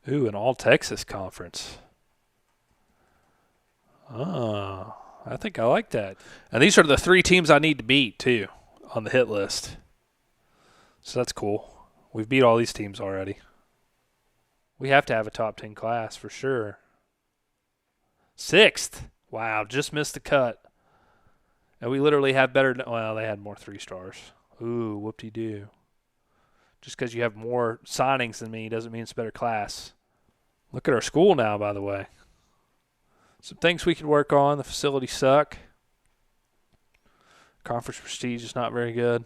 Ooh, an all-Texas conference. Oh, I think I like that. And these are the 3 teams I need to beat, too, on the hit list. So that's cool. We've beat all these teams already. We have to have a top 10 class for sure. 6th. Wow, just missed the cut. And we literally have better – well, they had more 3-stars. Ooh, whoop-de-doo. Just because you have more signings than me doesn't mean it's a better class. Look at our school now, by the way. Some things we could work on. The facilities suck. Conference prestige is not very good.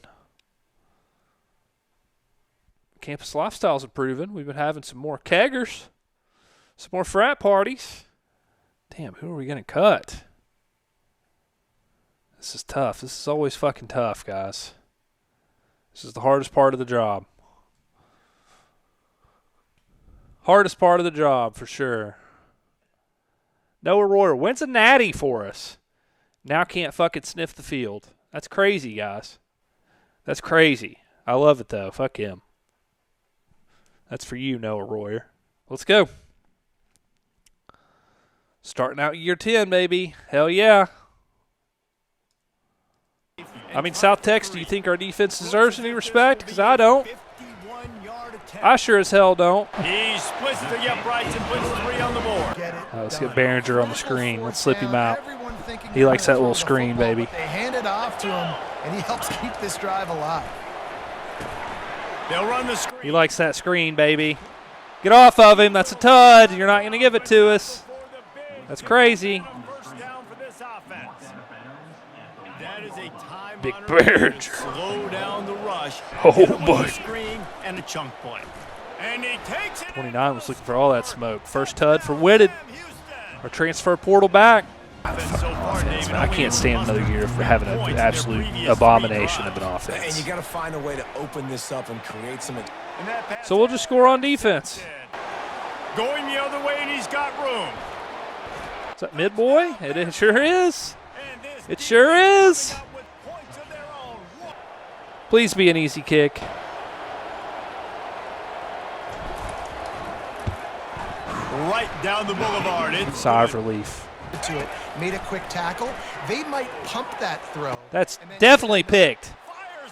Campus lifestyle's improving. We've been having some more keggers. Some more frat parties. Damn, who are we going to cut? This is tough. This is always fucking tough, guys. This is the hardest part of the job. Hardest part of the job, for sure. Noah Royer wins a natty for us. Now can't fucking sniff the field. That's crazy, guys. That's crazy. I love it, though. Fuck him. That's for you, Noah Royer. Let's go. Starting out year 10, baby. Hell yeah. I mean, South Texas, do you think our defense deserves any respect? Because I don't. I sure as hell don't. He splits the uprights and puts 3 on the board. Let's get Behringer on the screen. Let's slip him out. He likes that little screen, baby. They hand it off to him, and he helps keep this drive alive. They'll run the screen. He likes that screen, baby. Get off of him. That's a tud. You're not going to give it to us. That's crazy. First down for this offense. That is a time Big Behringer. Slow down the rush. Oh, boy. Screen and a chunk play. And he takes it. 29 was looking for all that smoke. First tud for Whitted. Our transfer portal back. I can't stand another year for having an absolute abomination of an offense. And you got to find a way to open this up and create some. So we'll just score on defense. Going the other way, and he's got room. Is that mid-boy? It sure is. It sure is. Please be an easy kick. Right down the boulevard. Sigh of relief. To it, made a quick tackle. They might pump that throw. That's definitely picked.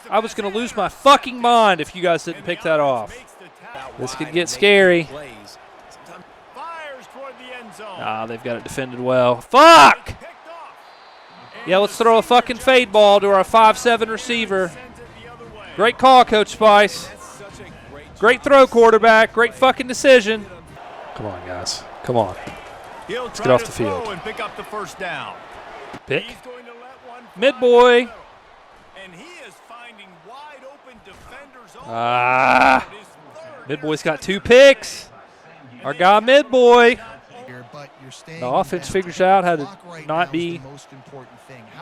I was going to lose my fucking mind if you guys didn't pick that off. This could get scary. Ah, they've got it defended well. Fuck! Yeah, let's throw a fucking fade ball to our 5'7" receiver. Great call, Coach Spice. Great throw, quarterback. Great fucking decision. Come on, guys. Come on. Let's get off the field. And pick up the first down. Pick. Mid-boy. And he is finding wide open defenders. Mid-boy's got 2 picks. Our guy Mid-boy. The offense figures out how to not be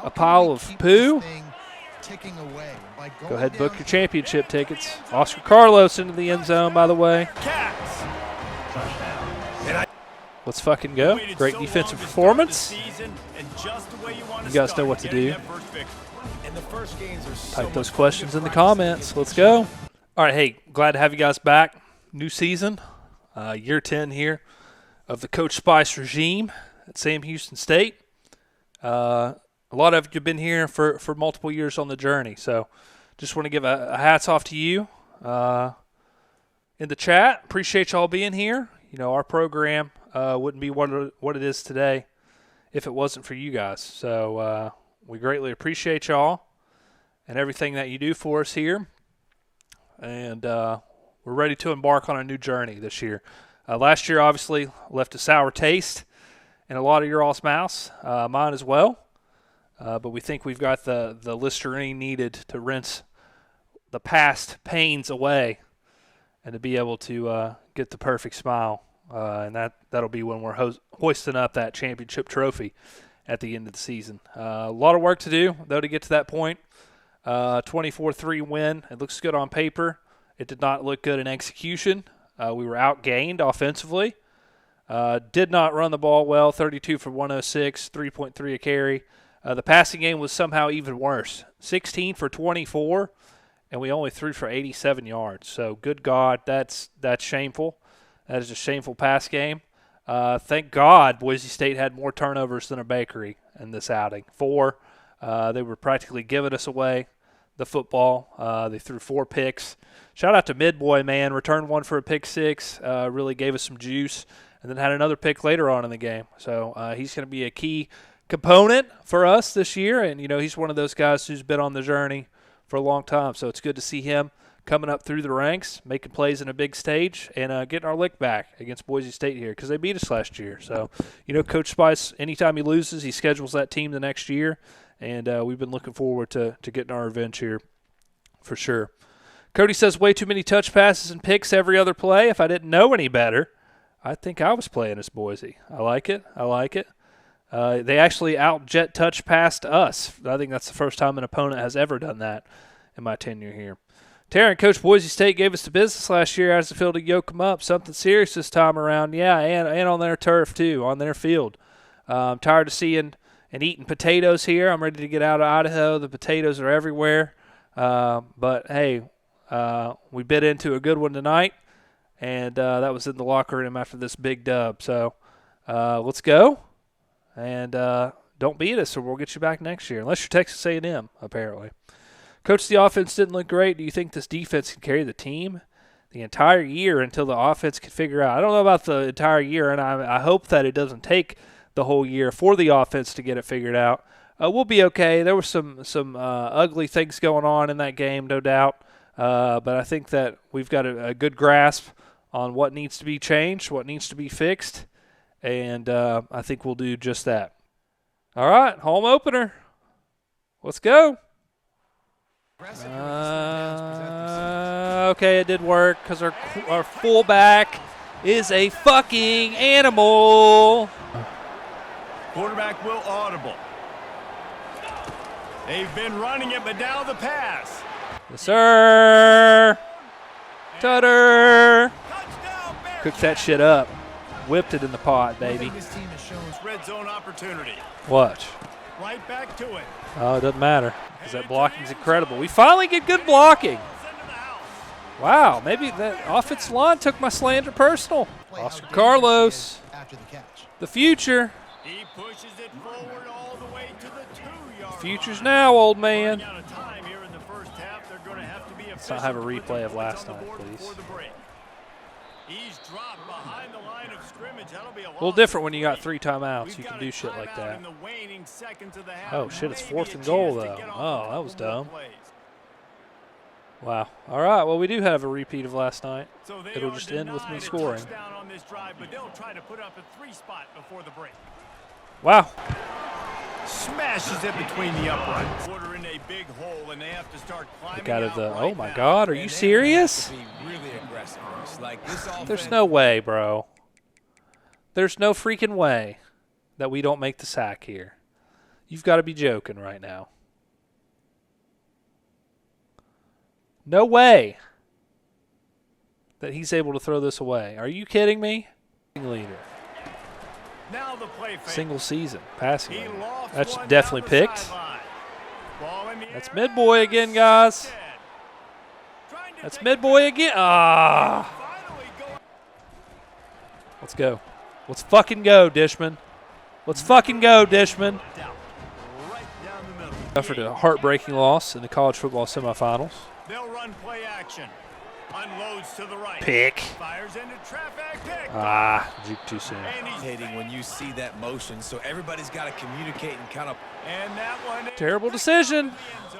a pile of poo. Go ahead and book your championship tickets. Oscar Carlos into the end zone, by the way. Let's fucking go. Great defensive performance. You guys know what to do. Type those questions in the comments. Let's go. All right, hey, glad to have you guys back. New season, year 10 here of the Coach Spice regime at Sam Houston State. A lot of you have been here for multiple years on the journey, so just want to give a hats off to you in the chat. Appreciate y'all being here. You know, our program wouldn't be what it is today if it wasn't for you guys. So we greatly appreciate y'all and everything that you do for us here. And we're ready to embark on a new journey this year. Last year, obviously, left a sour taste in a lot of your all's mouths, mine as well. But we think we've got the Listerine needed to rinse the past pains away and to be able to get the perfect smile. And that'll be when we're hoisting up that championship trophy at the end of the season. A lot of work to do, though, to get to that point. 24-3 win. It looks good on paper. It did not look good in execution. We were outgained offensively. Did not run the ball well, 32 for 106, 3.3 a carry. The passing game was somehow even worse, 16 for 24, and we only threw for 87 yards. So, good God, that's shameful. That is a shameful pass game. Thank God Boise State had more turnovers than a bakery in this outing. 4. They were practically giving us away the football. They threw 4 picks. Shout out to Midboy, man. Returned 1 for a pick 6. Really gave us some juice. And then had another pick later on in the game. So he's going to be a key component for us this year. And, he's one of those guys who's been on the journey for a long time. So it's good to see him coming up through the ranks, making plays in a big stage, and getting our lick back against Boise State here because they beat us last year. So, Coach Spice, anytime he loses, he schedules that team the next year. And we've been looking forward to getting our revenge here for sure. Cody says way too many touch passes and picks every other play. If I didn't know any better, I think I was playing as Boise. I like it. They actually out-jet touch passed us. I think that's the first time an opponent has ever done that in my tenure here. Taryn, Coach Boise State gave us the business last year as the field to yoke them up. Something serious this time around. Yeah, and on their turf too, on their field. I'm tired of seeing and eating potatoes here. I'm ready to get out of Idaho. The potatoes are everywhere. But, hey, we bit into a good one tonight. And that was in the locker room after this big dub. So let's go. And don't beat us or we'll get you back next year. Unless you're Texas A&M, apparently. Coach, the offense didn't look great. Do you think this defense can carry the team the entire year until the offense can figure out? I don't know about the entire year, and I hope that it doesn't take the whole year for the offense to get it figured out. We'll be okay. There were some ugly things going on in that game, no doubt. But I think that we've got a good grasp on what needs to be changed, what needs to be fixed, and I think we'll do just that. All right, home opener. Let's go. Okay, it did work because our fullback is a fucking animal. Quarterback will audible. They've been running it, but now the pass. Yes, sir. Tutter. Cooked that shit up. Whipped it in the pot, baby. Red zone opportunity. Watch. Right back to it. Oh, it doesn't matter because that blocking's incredible. We finally get good blocking. Wow, maybe that offensive line took my slander personal. Oscar Carlos, the future. He pushes it forward all the way to the 2-yard. Future's now, old man. Let's not have a replay of last night, please. He's dropped behind the line of scrimmage. That'll be a little different when you got 3 timeouts. You can do shit like that. Oh, shit, it's 4th and goal, though. Oh, that was dumb. Wow. All right, well, we do have a repeat of last night. It'll just end with me scoring. Wow. Smashes it between the uprights. Quarter in a big hole, and they have to start climbing out of the. Right oh my God! Are you serious? There's no way, bro. There's no freaking way that we don't make the sack here. You've got to be joking right now. No way that he's able to throw this away. Are you kidding me? Leader. Now the play fake. Single season passing. That's definitely picked. That's mid-boy again, guys. That's mid-boy again. Ah. Let's go. Let's fucking go, Dishman. Let's fucking go, Dishman. Suffered a heartbreaking loss in the college football semifinals. They'll run play action. Unloads to the right. Pick. Fires into traffic. Pick. Ah, juke too soon. Hating when you see that motion, so everybody's got to communicate and kind of. And that one. Terrible decision.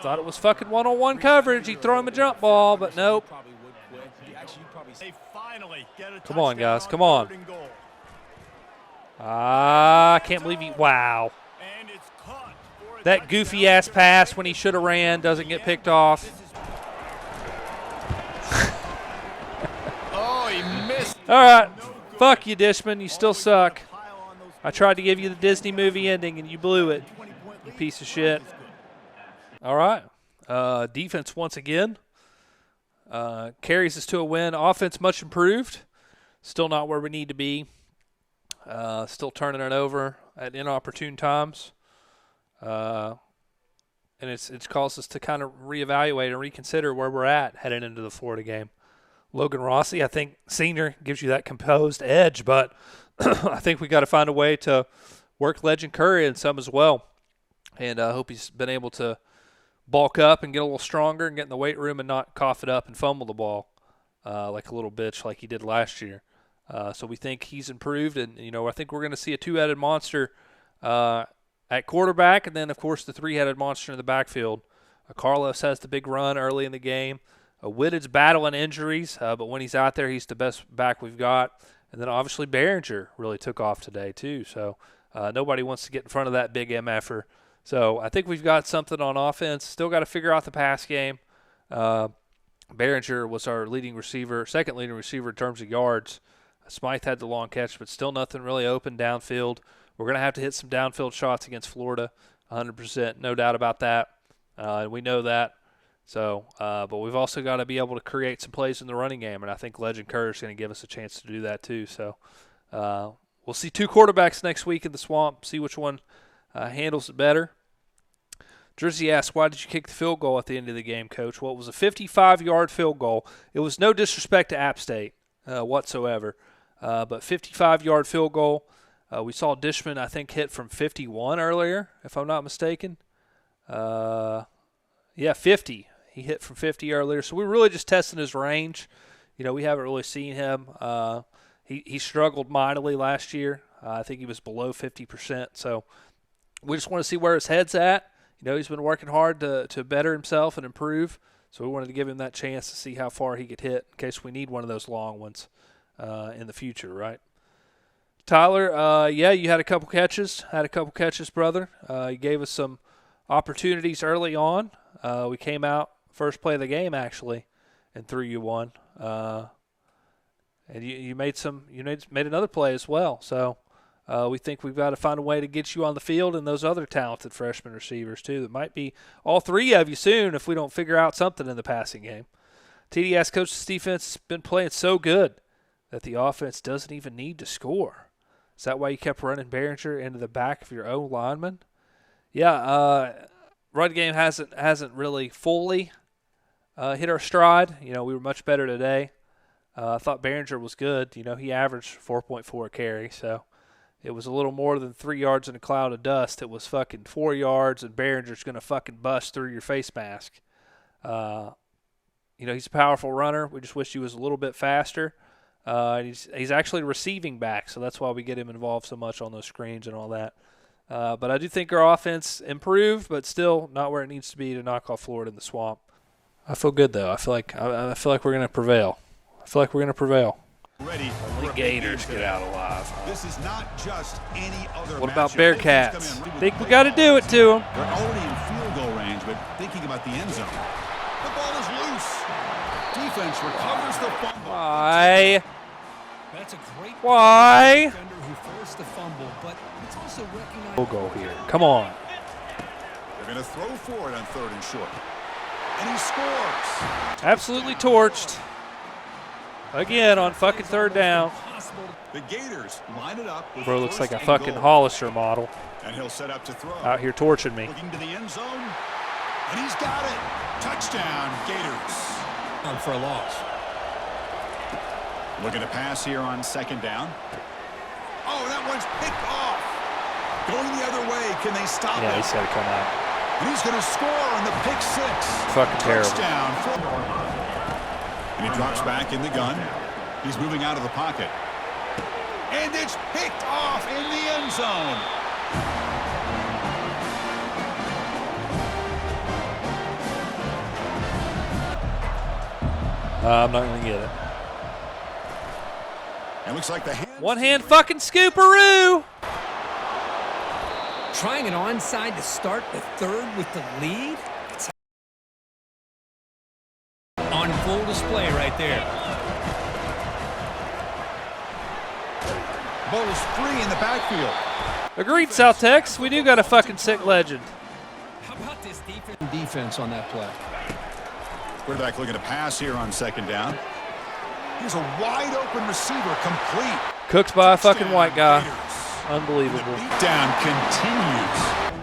Thought it was fucking one-on-one coverage. He'd throw him a jump ball, but nope. Come on, guys. Come on. Ah, can't believe he. Wow. That goofy-ass pass when he should have ran doesn't get picked off. Oh, he missed. All right. Fuck you, Dishman. You still suck. I tried to give you the Disney movie ending, and you blew it, you piece of shit. All right. Defense once again carries us to a win. Offense much improved. Still not where we need to be. Still turning it over at inopportune times. And it's caused us to kind of reevaluate and reconsider where we're at heading into the Florida game. Logan Rossi. I think senior gives you that composed edge, but I think we got to find a way to work Legend Curry in some as well. And I hope he's been able to bulk up and get a little stronger and get in the weight room and not cough it up and fumble the ball like a little bitch like he did last year. So we think he's improved, and I think we're going to see a two-headed monster at quarterback, and then of course the three-headed monster in the backfield. Carlos has the big run early in the game. Whitted's battling injuries, but when he's out there, he's the best back we've got. And then obviously Behringer really took off today too. So nobody wants to get in front of that big MFer. So I think we've got something on offense. Still got to figure out the pass game. Behringer was our second leading receiver in terms of yards. Smythe had the long catch, but still nothing really open downfield. We're going to have to hit some downfield shots against Florida, 100%, no doubt about that. And we know that. So, but we've also got to be able to create some plays in the running game, and I think Legend Curry is going to give us a chance to do that too. So we'll see two quarterbacks next week in the Swamp, see which one handles it better. Jersey asks, why did you kick the field goal at the end of the game, Coach? Well, it was a 55-yard field goal. It was no disrespect to App State whatsoever, but 55-yard field goal. We saw Dishman, I think, hit from 51 earlier, if I'm not mistaken. 50. He hit from 50 earlier. So we're really just testing his range. We haven't really seen him. He struggled mightily last year. I think he was below 50%. So we just want to see where his head's at. He's been working hard to better himself and improve. So we wanted to give him that chance to see how far he could hit in case we need one of those long ones in the future, right? Tyler, you had a couple catches. Brother. You gave us some opportunities early on. We came out first play of the game, actually, and threw you one. And you made another play as well. So we think we've got to find a way to get you on the field and those other talented freshman receivers, too. That might be all three of you soon if we don't figure out something in the passing game. TDS Coach's defense has been playing so good that the offense doesn't even need to score. Is that why you kept running Behringer into the back of your own lineman? Yeah, run game hasn't really fully hit our stride. We were much better today. I thought Behringer was good. He averaged 4.4 carry, so it was a little more than 3 yards in a cloud of dust. It was fucking 4 yards, and Behringer's going to fucking bust through your face mask. He's a powerful runner. We just wish he was a little bit faster. He's actually receiving back, so that's why we get him involved so much on those screens and all that. But I do think our offense improved, but still not where it needs to be to knock off Florida in the Swamp. I feel good though. I feel like we're going to prevail. Ready. Only Gators get out alive. This is not just any other. What about Bearkats? Think we got to do it to them. They're already in field goal range, but thinking about the end zone. The ball is loose. Defense recovers the fumble. Why? That's a great defender who forced the fumble, but it's also recognized. We'll go here. Come on. They're going to throw for it on 3rd and short. And he scores. Absolutely torched. Again on fucking 3rd down. The Gators line it up. Bro looks like a fucking Hollister model. And he'll set up to throw. Out here torching me. Looking to the end zone. And he's got it. Touchdown, Gators. For a loss. Looking to pass here on 2nd down. Oh, that one's picked off. Going the other way. Can they stop it? Yeah, he's got to come out. And he's going to score on the pick 6. Fucking terrible. Touchdown. And he drops back in the gun. He's moving out of the pocket. And it's picked off in the end zone. I'm not going to get it. It looks like the one hand fucking scooperoo. Trying an onside to start the 3rd with the lead. It's on full display right there. ball is free in the backfield. Agreed, South Tex. We do got a fucking sick legend. How about this defense on that play? Quarterback looking to pass here on 2nd down. Here's a wide open receiver, complete. Cooked by a fucking white guy. Unbelievable. The beatdown continues.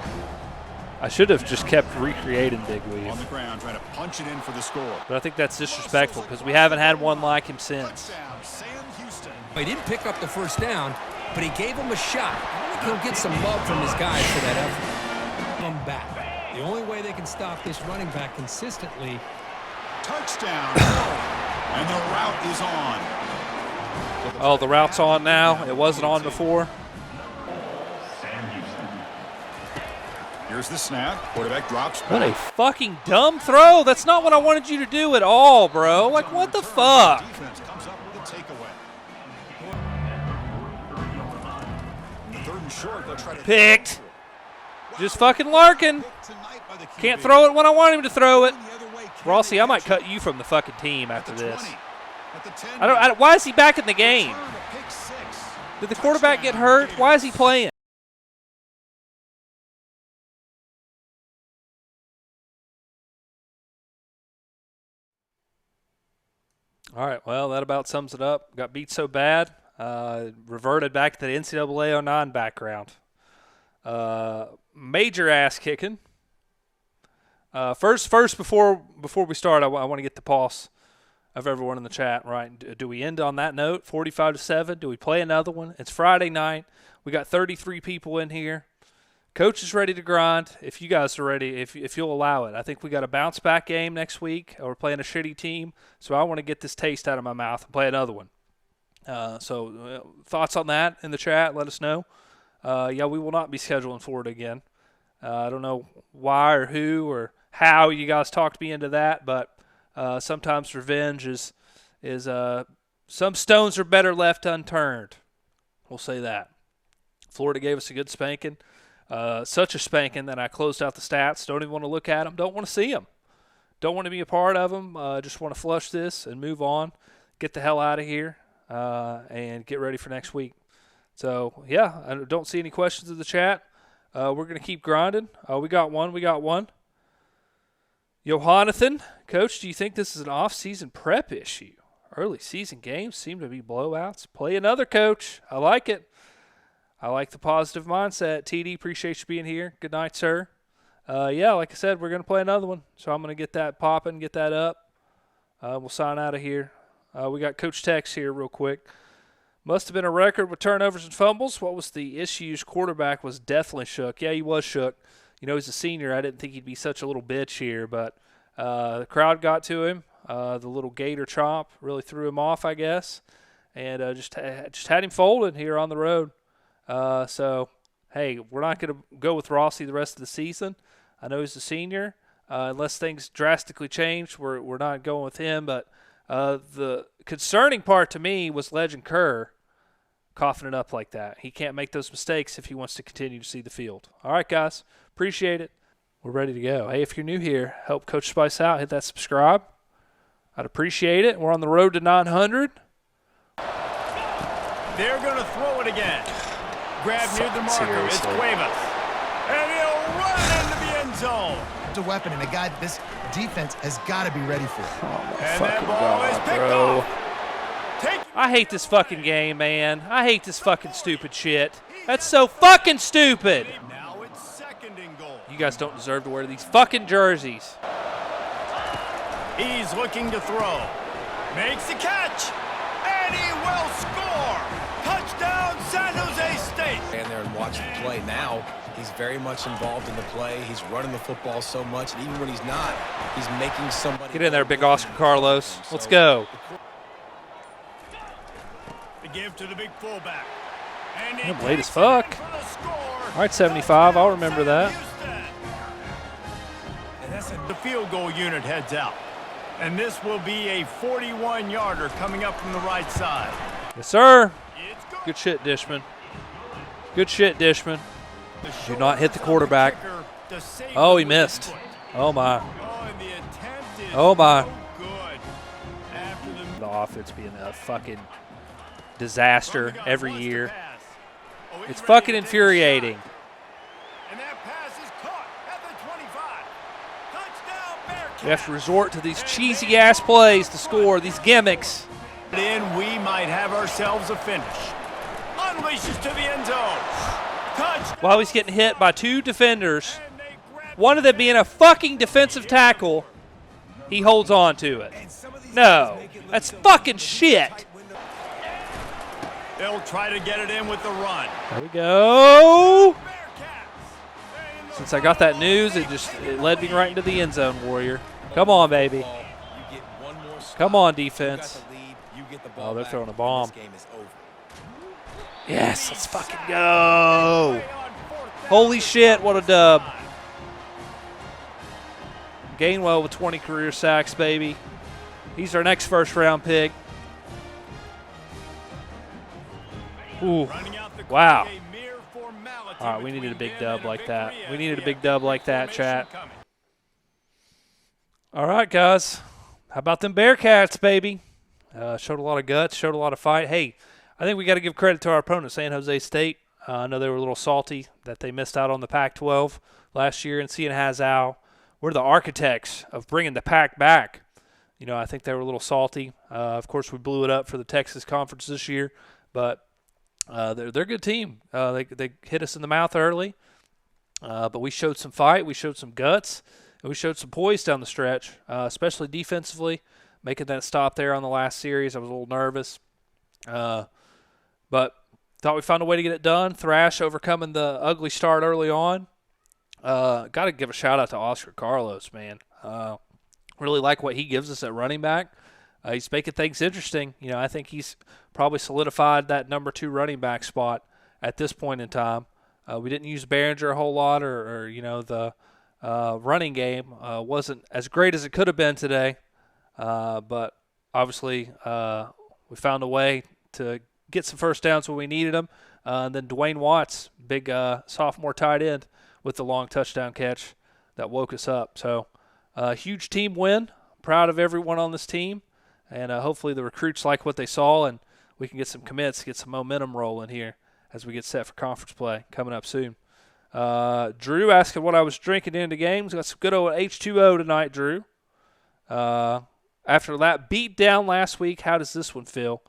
I should have just kept recreating Big Weave. On the ground, trying to punch it in for the score. But I think that's disrespectful because we haven't had one like him since. Touchdown, Sam Houston. He didn't pick up the first down, but he gave him a shot. I think he'll get some love from his guys for that effort. Come back. The only way they can stop this running back consistently. Touchdown. And the route is on. Oh, the route's on now. It wasn't on before. Here's the snap. Quarterback drops back. What a fucking dumb throw. That's not what I wanted you to do at all, bro. Like, what the fuck? Defense comes up with a takeaway. Third and short, they'll try to Picked. Just fucking larking. Can't throw it when I want him to throw it. Rossi, I might cut you from the fucking team after this. I don't, why is he back in the game? Did the quarterback get hurt? Why is he playing? All right, well, that about sums it up. Got beat so bad, reverted back to the NCAA 09 background. Major ass kicking. First, before we start, I want to get the pulse of everyone in the chat. Right? Do we end on that note? 45-7. Do we play another one? It's Friday night. We got 33 people in here. Coach is ready to grind. If you guys are ready, if you'll allow it, I think we got a bounce back game next week. We're playing a shitty team, so I want to get this taste out of my mouth and play another one. So thoughts on that in the chat? Let us know. Yeah, we will not be scheduling for it again. I don't know why or who or how you guys talked me into that, but sometimes revenge is some stones are better left unturned. We'll say that. Florida gave us a good spanking. Such a spanking that I closed out the stats. Don't even want to look at them. Don't want to see them. Don't want to be a part of them. Just want to flush this and move on. Get the hell out of here and get ready for next week. So, yeah, I don't see any questions in the chat. We're going to keep grinding. We got one. Johanathan, Coach, do you think this is an off-season prep issue? Early season games seem to be blowouts. Play another, Coach. I like it. I like the positive mindset. TD, appreciate you being here. Good night, sir. Yeah, like I said, we're going to play another one. So I'm going to get that popping, get that up. We'll sign out of here. We got Coach Tex here real quick. Must have been a record with turnovers and fumbles. What was the issues? Quarterback was definitely shook. Yeah, he was shook. You know, he's a senior. I didn't think he'd be such a little bitch here, but the crowd got to him. The little gator chomp really threw him off, I guess, and just had him folded here on the road. So, hey, we're not going to go with Rossi the rest of the season. I know he's a senior. Unless things drastically change, we're not going with him. But the concerning part to me was Legend Kerr coughing it up like that. He can't make those mistakes if he wants to continue to see the field. All right, guys. Appreciate it. We're ready to go. Hey, if you're new here, help Coach Spice out. Hit that subscribe. I'd appreciate it. We're on the road to 900. They're going to throw it again. Grab near the marker. It's Cuevas. And he'll run into the end zone. It's a weapon and a guy that this defense has got to be ready for. Oh, my And fucking that ball is God, picked bro. off. I hate this fucking game, man. I hate this fucking stupid shit. That's so fucking stupid. Now it's second and goal. You guys don't deserve to wear these fucking jerseys. He's looking to throw. Makes the catch. And he will score. Touchdown, San Jose State. Stand there and watch the play. Now he's very much involved in the play. He's running the football so much, and even when he's not, he's making somebody. Get in there, big Oscar Carlos. Let's go. The give to the big fullback. And he I'm late as takes it fuck. in for the score. All right, 75. I'll remember that. And that's the field goal unit heads out. And this will be a 41-yarder coming up from the right side. Yes, sir. It's good. Good shit, Dishman. Good shit, Dishman. Do not hit the quarterback. Oh, he missed. Oh, my. Oh, my. The offense being a fucking disaster every year. It's fucking infuriating. And that pass is caught at the 25. Touchdown, Bearkats. We have to resort to these cheesy-ass plays to score, these gimmicks. Then we might have ourselves a finish. Unleashes to the end zone. Touchdown. While he's getting hit by two defenders, One of them being a fucking defensive tackle, he holds on to it. No, that's fucking shit. They'll try to get it in with the run. There we go. Since I got that news, it led me right into the end zone, Warrior. Come on, baby. Come on, defense. Oh, they're throwing a bomb. Yes, let's fucking go. Holy shit, what a dub. Gainwell with 20 career sacks, baby. He's our next first-round pick. Ooh, wow. All right, we needed a big dub like that. We needed a big dub like that, chat. All right, guys. How about them Bearkats, baby? Showed a lot of guts, showed a lot of fight. Hey, I think we got to give credit to our opponent, San Jose State. I know they were a little salty that they missed out on the Pac-12 last year, and seeing as how we're the architects of bringing the Pac back, you know, I think they were a little salty. Of course, we blew it up for the Texas Conference this year, but they're a good team. They hit us in the mouth early, but we showed some fight, we showed some guts, and we showed some poise down the stretch, especially defensively, making that stop there on the last series. I was a little nervous, but thought we found a way to get it done. Thrash overcoming the ugly start early on. Got to give a shout-out to Oscar Carlos, man. Really like what he gives us at running back. He's making things interesting. You know, I think he's probably solidified that number 2 running back spot at this point in time. We didn't use Behringer a whole lot, or you know, the running game wasn't as great as it could have been today. But obviously we found a way to get some first downs when we needed them. And then Dwayne Watts, big sophomore tight end, with the long touchdown catch that woke us up. So huge team win. Proud of everyone on this team. And hopefully the recruits like what they saw, and we can get some commits, get some momentum rolling here as we get set for conference play coming up soon. Drew asking what I was drinking into games. Got some good old H2O tonight, Drew. After that beat down last week, how does this one feel?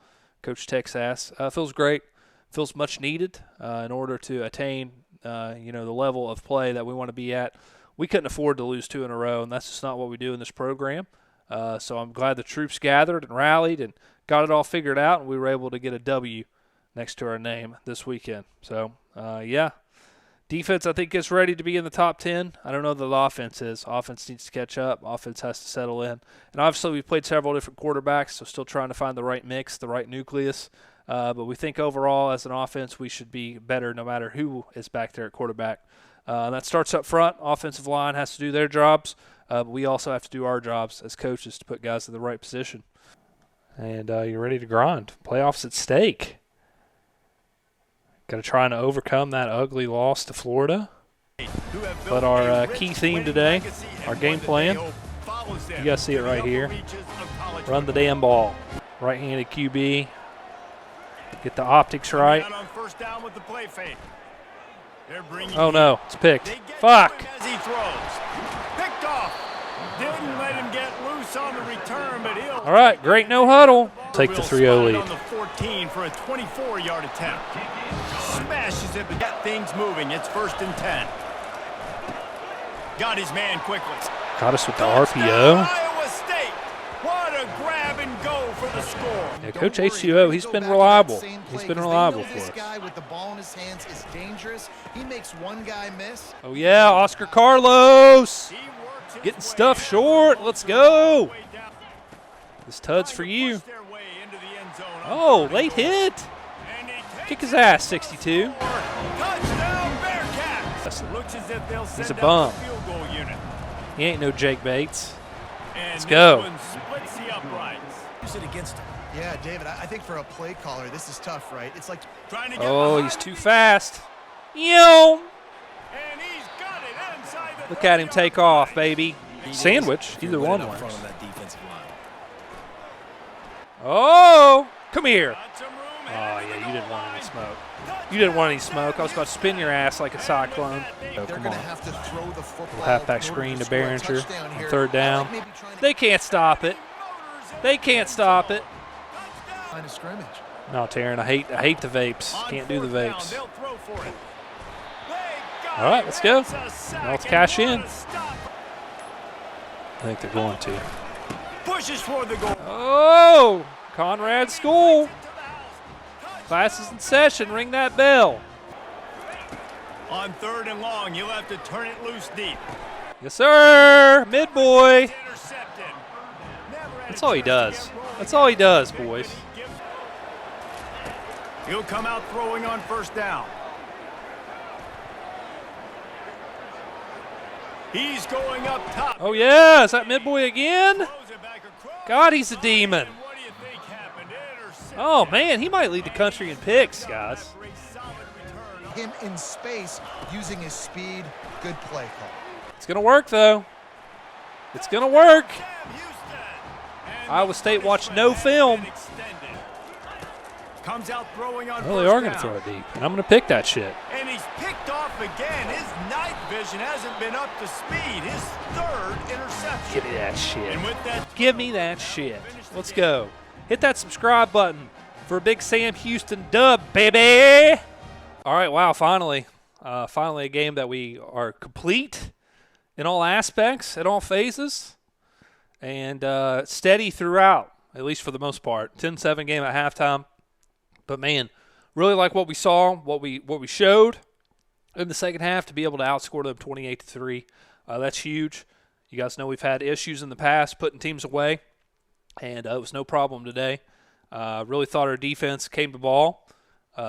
Coach Tex asks. Feels great. Feels much needed in order to attain you know, the level of play that we want to be at. We couldn't afford to lose 2 in a row, and that's just not what we do in this program. So I'm glad the troops gathered and rallied and got it all figured out, and we were able to get a W next to our name this weekend. So, yeah. Defense, I think, gets ready to be in the top 10. I don't know that the offense is. Offense needs to catch up. Offense has to settle in. And obviously we've played several different quarterbacks, so still trying to find the right mix, the right nucleus. But we think overall as an offense we should be better no matter who is back there at quarterback. That starts up front. Offensive line has to do their jobs. But we also have to do our jobs as coaches to put guys in the right position. And you're ready to grind. Playoffs at stake. Got to try and overcome that ugly loss to Florida. But our key theme today, our game plan, you guys see it right here. Run the damn ball. Right-handed QB. Get the optics right. Oh, no. It's picked. Fuck. Didn't let him get loose on the return, but he'll all right, great no huddle. Take the 3-0 lead. On the 14 for a 24-yard attempt. Smashes it, but got things moving. It's 1st and 10. Got his man quickly. Got us with the RPO. Iowa State. What a grab and go for the score. Yeah, Coach H2O, he's been reliable. He's been reliable for us. This guy with the ball in his hands is dangerous. He makes one guy miss. Oh, yeah, Oscar Carlos. Getting stuff short. Let's go. This Tud's for you. Oh, late hit. Kick his ass, 62. He's a bum. He ain't no Jake Bates. Let's go. Yeah, David, I think for a play caller, this is tough, right? It's like oh, he's too fast. Yo. Look at him take off, baby. Sandwich. Either one works. Oh, come here. Oh, yeah, you didn't want any smoke. You didn't want any smoke. I was about to spin your ass like a cyclone. Oh, come on. Halfback screen to Behringer on 3rd down. They can't stop it. They can't stop it. No, Taryn, I hate the vapes. Can't do the vapes. All right, let's go. Now let's cash in. I think they're going to. Pushes for the goal. Oh, Conrad School. Classes in session. Ring that bell. On 3rd and long, you'll have to turn it loose deep. Yes, sir. Mid-boy. Intercepted. That's all he does. That's all he does, boys. He'll come out throwing on 1st down. He's going up top. Oh, yeah. Is that mid-boy again? God, he's a demon. What do you think happened? Intercepted. Oh, man, he might lead the country in picks, guys. Him in space using his speed. Good play call. It's going to work, though. It's going to work. Iowa State watched no film. Comes out throwing on Well, they are going to throw it deep, and I'm going to pick that shit. And he's picked off again. His night vision hasn't been up to speed. His 3rd interception. Give me that shit. And with that, Give me that shit. Let's go. Hit that subscribe button for a big Sam Houston dub, baby. All right, wow, finally. Finally a game that we are complete in all aspects, in all phases, and steady throughout, at least for the most part. 10-7 game at halftime. But, man, really like what we saw, what we showed in the second half to be able to outscore them 28-3. That's huge. You guys know we've had issues in the past putting teams away, and it was no problem today. Really thought our defense came to ball.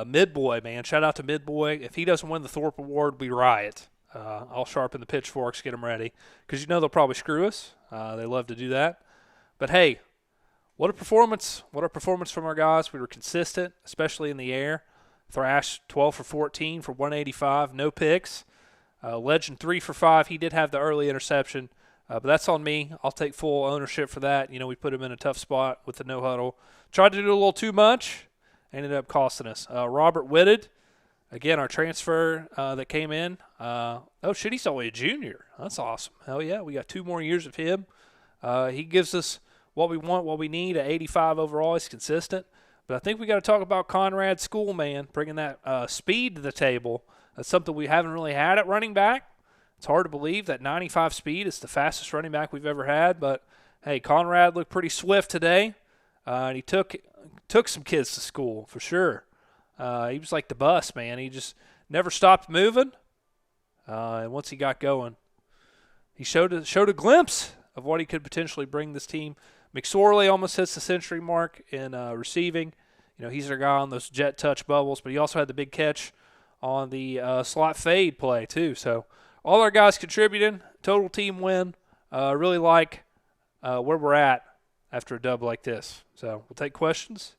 Mid-boy, man, shout out to Mid-boy. If he doesn't win the Thorpe Award, we riot. I'll sharpen the pitchforks, get them ready, because you know they'll probably screw us. They love to do that. But, hey, what a performance. What a performance from our guys. We were consistent, especially in the air. Thrash 12 for 14 for 185, no picks. Legend 3 for 5. He did have the early interception, but that's on me. I'll take full ownership for that. You know, we put him in a tough spot with the no huddle. Tried to do a little too much. Ended up costing us. Robert Whitted, again, our transfer that came in. Oh, shit, he's only a junior. That's awesome. Hell yeah, we got 2 more years of him. He gives us what we want, what we need, at 85 overall. He's consistent. But I think we got to talk about Conrad School, man, bringing that speed to the table. That's something we haven't really had at running back. It's hard to believe that 95 speed is the fastest running back we've ever had. But, hey, Conrad looked pretty swift today. And he took some kids to school for sure. He was like the bus, man. He just never stopped moving. And once he got going, he showed a glimpse of what he could potentially bring this team. McSorley almost hits the century mark in receiving. You know, he's our guy on those jet touch bubbles, but he also had the big catch on the slot fade play too. So all our guys contributing, total team win. Really like where we're at after a dub like this. So we'll take questions.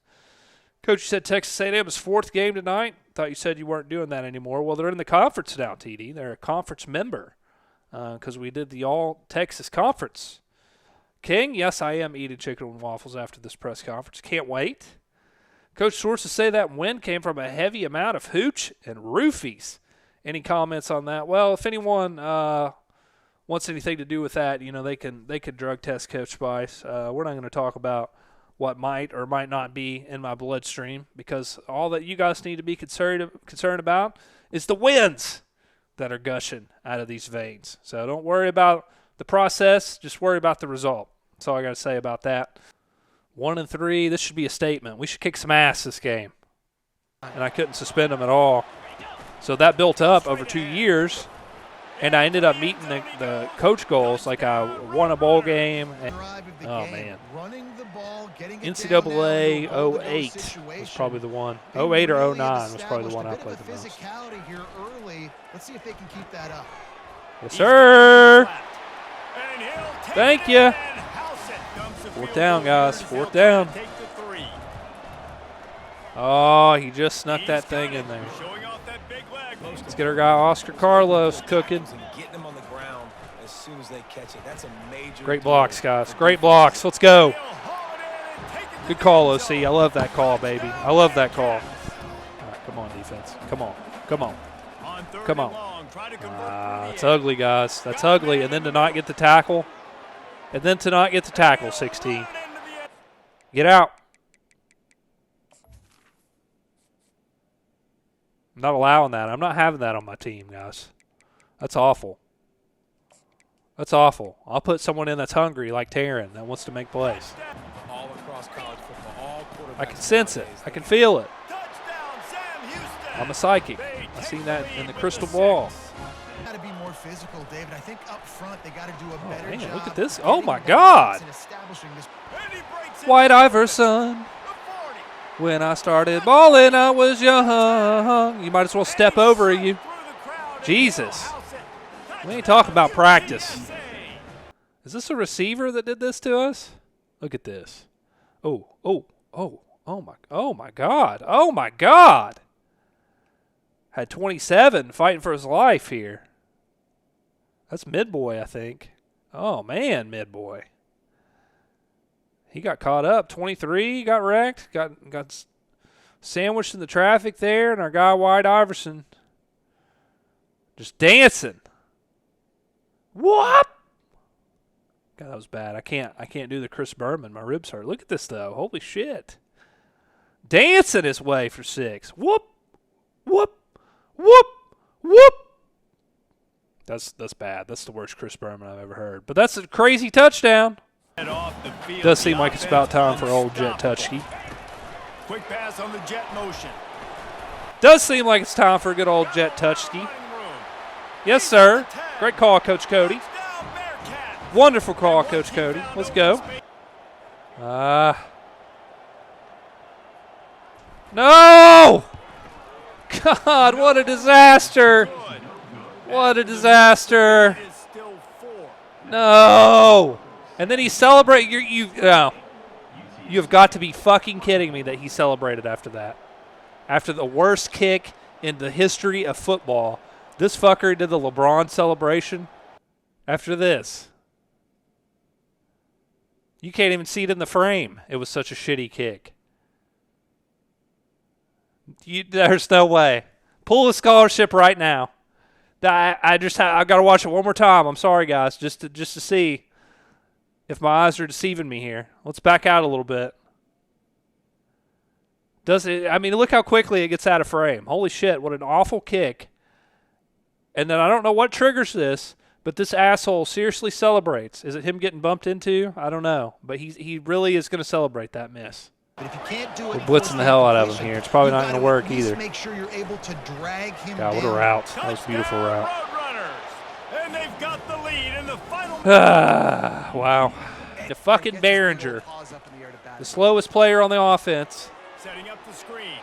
Coach, you said Texas A&M is 4th game tonight. Thought you said you weren't doing that anymore. Well, they're in the conference now, TD. They're a conference member because we did the All-Texas Conference. King, yes, I am eating chicken and waffles after this press conference. Can't wait. Coach, sources say that win came from a heavy amount of hooch and roofies. Any comments on that? Well, if anyone wants anything to do with that, you know, they can drug test Coach Spice. We're not going to talk about what might or might not be in my bloodstream because all that you guys need to be concerned about is the wins that are gushing out of these veins. So don't worry about the process, just worry about the result. That's all I got to say about that. 1-3, this should be a statement. We should kick some ass this game. And I couldn't suspend them at all. So that built up over 2 years, and I ended up meeting the coach goals. Like I won a bowl game. And, oh, man. NCAA 08 was probably the one. 08 or 09 was probably the one I played the most. Let's see if they can keep that up. Yes, sir. Thank you. 4th down, guys. 4th down. Oh, he just snuck that thing in there. Let's get our guy Oscar Carlos cooking. Great blocks, guys. Great blocks. Let's go. Good call, OC. I love that call, baby. I love that call. All right, come on, defense. Come on. Come on. Come on. It's ugly, guys. That's ugly. And then to not get the tackle. 16. Get out. I'm not allowing that. I'm not having that on my team, guys. That's awful. That's awful. I'll put someone in that's hungry like Taryn that wants to make plays. All across college football, all quarterbacks I can sense it. nowadays, I can feel it. Touchdown, Sam Houston. I'm a psychic. I've seen that in the crystal ball. Got to be more physical, David. I think up front they got to do a better man, job. look at this. Oh, getting my balance God. and establishing this. And he breaks it White down. Iverson. The 40. When I started balling, I was young. You might as well step over you. Through the crowd and Jesus. house it. We ain't talking about practice. UTSA. Is this a receiver that did this to us? Look at this. Oh my God. Oh my God. Had 27 fighting for his life here. That's Midboy, I think. Oh man, Midboy. He got caught up. 23, got wrecked. Got sandwiched in the traffic there, and our guy White Iverson just dancing. What? God, that was bad. I can't do the Chris Berman. My ribs hurt. Look at this though. Holy shit. Dancing his way for 6. Whoop. Whoop. Whoop. Whoop. That's bad. That's the worst Chris Berman I've ever heard. But that's a crazy touchdown. Head off the field. Does seem The like it's about time for old Jet unstoppable. Touchkey. Quick pass on the jet motion. Does seem like it's time for a good old Jet Touchkey. Running room. Yes, sir. Great call, Coach Cody. Touchdown, Bearkats. Wonderful call, Coach Cody. Let's go. No! God, what a disaster. What a disaster. It is still 4. No. And then he celebrated. No. You have got to be fucking kidding me that he celebrated after that. After the worst kick in the history of football, this fucker did the LeBron celebration. After this. You can't even see it in the frame. It was such a shitty kick. There's no way. Pull the scholarship right now. I got to watch it one more time. I'm sorry, guys, just to see if my eyes are deceiving me here. Let's back out a little bit. Look how quickly it gets out of frame. Holy shit, what an awful kick. And then I don't know what triggers this, but this asshole seriously celebrates. Is it him getting bumped into? I don't know. But he really is going to celebrate that miss. But if you can't do it, We're blitzing the hell out of him here. It's probably not going to work either. Make sure you're able to drag him God, what a down. route. That was a beautiful Touchdown, route. Roadrunners. And they've got the lead in the final. Wow. The fucking Gets his Behringer. little paws up in the air to bat The it. slowest player on the offense. Setting up the screen.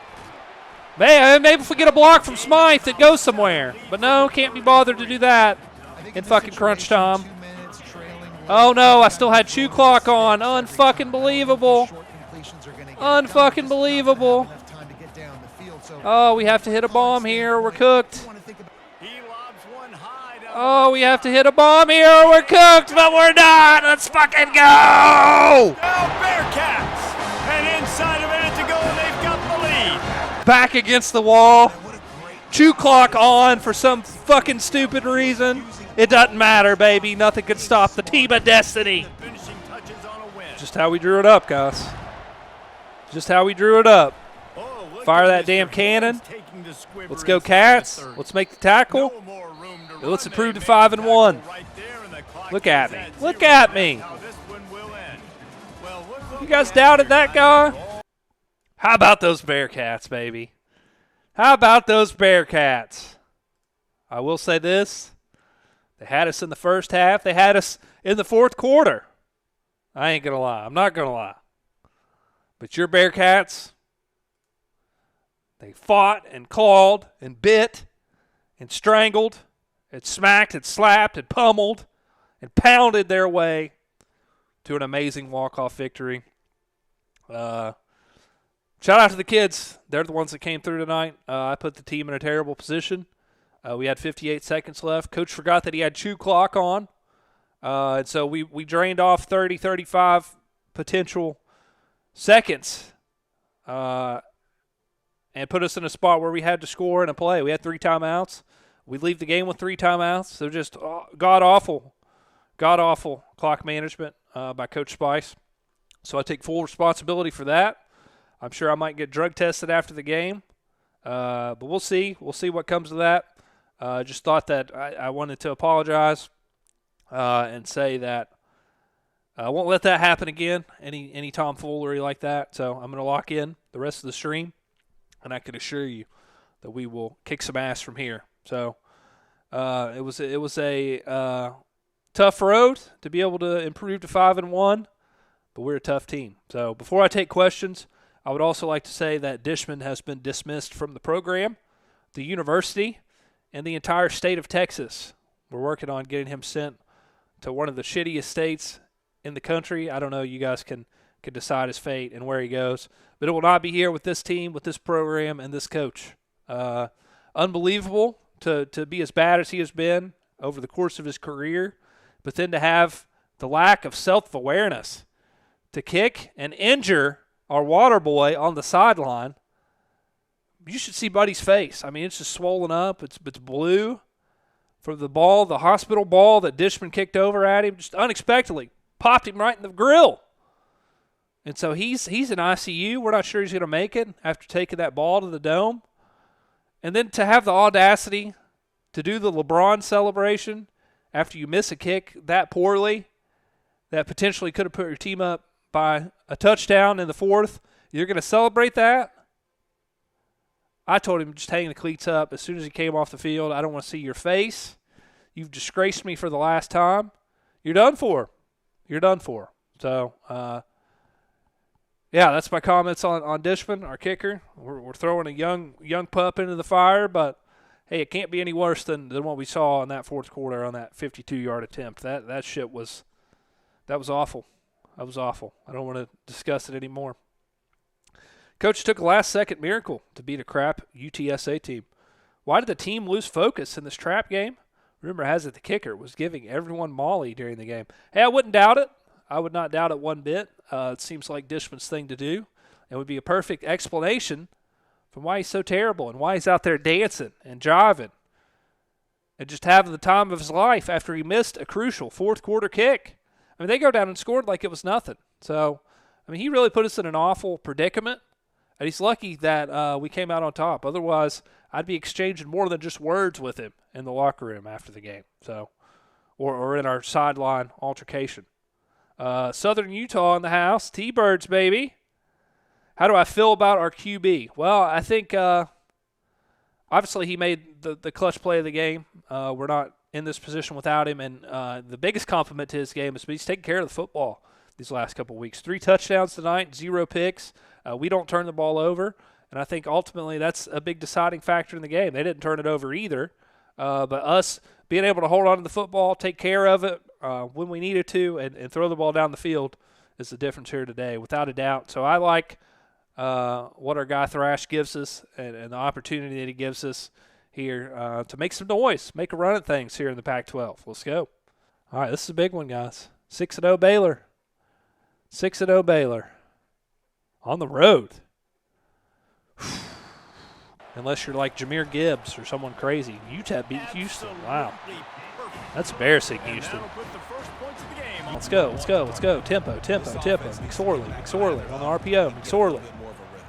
Man, maybe if we get a block from Smythe, it goes somewhere. But no, can't be bothered to do that I think in this fucking crunch situation, time. 2 minutes trailing, Oh no, I still had chew clock on. Unfucking believable. short completions are gonna get Unfucking done, just not gonna have believable. enough time to get down the field. So Oh, we have to hit a bomb here or we're cooked. you wanna think about He lobs one high down Oh, we have to hit a bomb here or we're cooked, but we're not. Let's fucking go! Now Bearcats. And inside a minute to go, and they've got the lead. Back against the wall. Chew clock on for some fucking stupid reason. It doesn't matter, baby. Nothing can stop the team of destiny. Finishing touches on a win. Just how we drew it up, guys. Just how we drew it up. Oh, look Fire at that Mr. damn cannon. Higgins taking the squibber Let's go, inside Cats. the 30. Let's make the tackle. No more room to Let's run. improve They to made 5 the and 1. tackle right there, and the clock Look at is me. 0. Look at me. How this one will end. Well, look You what guys we doubted have that here. guy? How about those Bearkats, baby? How about those Bearkats? I will say this. They had us in the first half. They had us in the fourth quarter. I ain't going to lie. I'm not going to lie. But your Bearkats, they fought and clawed and bit and strangled and smacked and slapped and pummeled and pounded their way to an amazing walk-off victory. Shout out to the kids. They're the ones that came through tonight. I put the team in a terrible position. We had 58 seconds left. Coach forgot that he had chew clock on. And so we drained off 30, 35 potential seconds and put us in a spot where we had to score in a play. We had 3 timeouts. We leave the game with 3 timeouts. So just god-awful clock management by Coach Spice. So I take full responsibility for that. I'm sure I might get drug tested after the game. But we'll see. We'll see what comes of that. Just thought that I wanted to apologize and say that I won't let that happen again, any tomfoolery like that. So I'm going to lock in the rest of the stream, and I can assure you that we will kick some ass from here. So it was a tough road to be able to improve to 5-1, but we're a tough team. So before I take questions, I would also like to say that Dishman has been dismissed from the program, the university, and the entire state of Texas. We're working on getting him sent to one of the shittiest states in the country. I don't know. You guys can decide his fate and where he goes. But it will not be here with this team, with this program, and this coach. Unbelievable to be as bad as he has been over the course of his career, but then to have the lack of self-awareness to kick and injure our water boy on the sideline. You should see Buddy's face. I mean, it's just swollen up. It's blue from the ball, the hospital ball that Dishman kicked over at him, just unexpectedly popped him right in the grill. And so he's in ICU. We're not sure he's going to make it after taking that ball to the dome. And then to have the audacity to do the LeBron celebration after you miss a kick that poorly, that potentially could have put your team up by a touchdown in the fourth, you're going to celebrate that? I told him just hang the cleats up as soon as he came off the field. I don't want to see your face. You've disgraced me for the last time. You're done for. You're done for. So, yeah, that's my comments on Dishman, our kicker. We're throwing a young pup into the fire, but, hey, it can't be any worse than what we saw in that fourth quarter on that 52-yard attempt. That shit was awful. That was awful. I don't want to discuss it anymore. Coach took a last-second miracle to beat a crap UTSA team. Why did the team lose focus in this trap game? Rumor has it the kicker was giving everyone Molly during the game. Hey, I wouldn't doubt it. I would not doubt it one bit. It seems like Dishman's thing to do. It would be a perfect explanation for why he's so terrible and why he's out there dancing and jiving and just having the time of his life after he missed a crucial fourth-quarter kick. I mean, they go down and scored like it was nothing. So, I mean, he really put us in an awful predicament. And he's lucky that we came out on top. Otherwise, I'd be exchanging more than just words with him in the locker room after the game. So, or in our sideline altercation. Southern Utah in the house. T-Birds, baby. How do I feel about our QB? Well, I think obviously he made the clutch play of the game. We're not in this position without him. And the biggest compliment to his game is he's taking care of the football these last couple of weeks. 3 touchdowns tonight, 0 picks. We don't turn the ball over, and I think ultimately that's a big deciding factor in the game. They didn't turn it over either, but us being able to hold on to the football, take care of it when we needed to, and throw the ball down the field is the difference here today, without a doubt. So I like what our guy Thrash gives us and the opportunity that he gives us here to make some noise, make a run at things here in the Pac-12. Let's go. All right, this is a big one, guys. 6-0 Baylor. 6-0 Baylor. On the road. Unless you're like Jahmyr Gibbs or someone crazy. UTEP beat Houston. Wow. That's embarrassing, Houston. Let's go, let's go, let's go. Tempo. McSorley on the RPO. McSorley.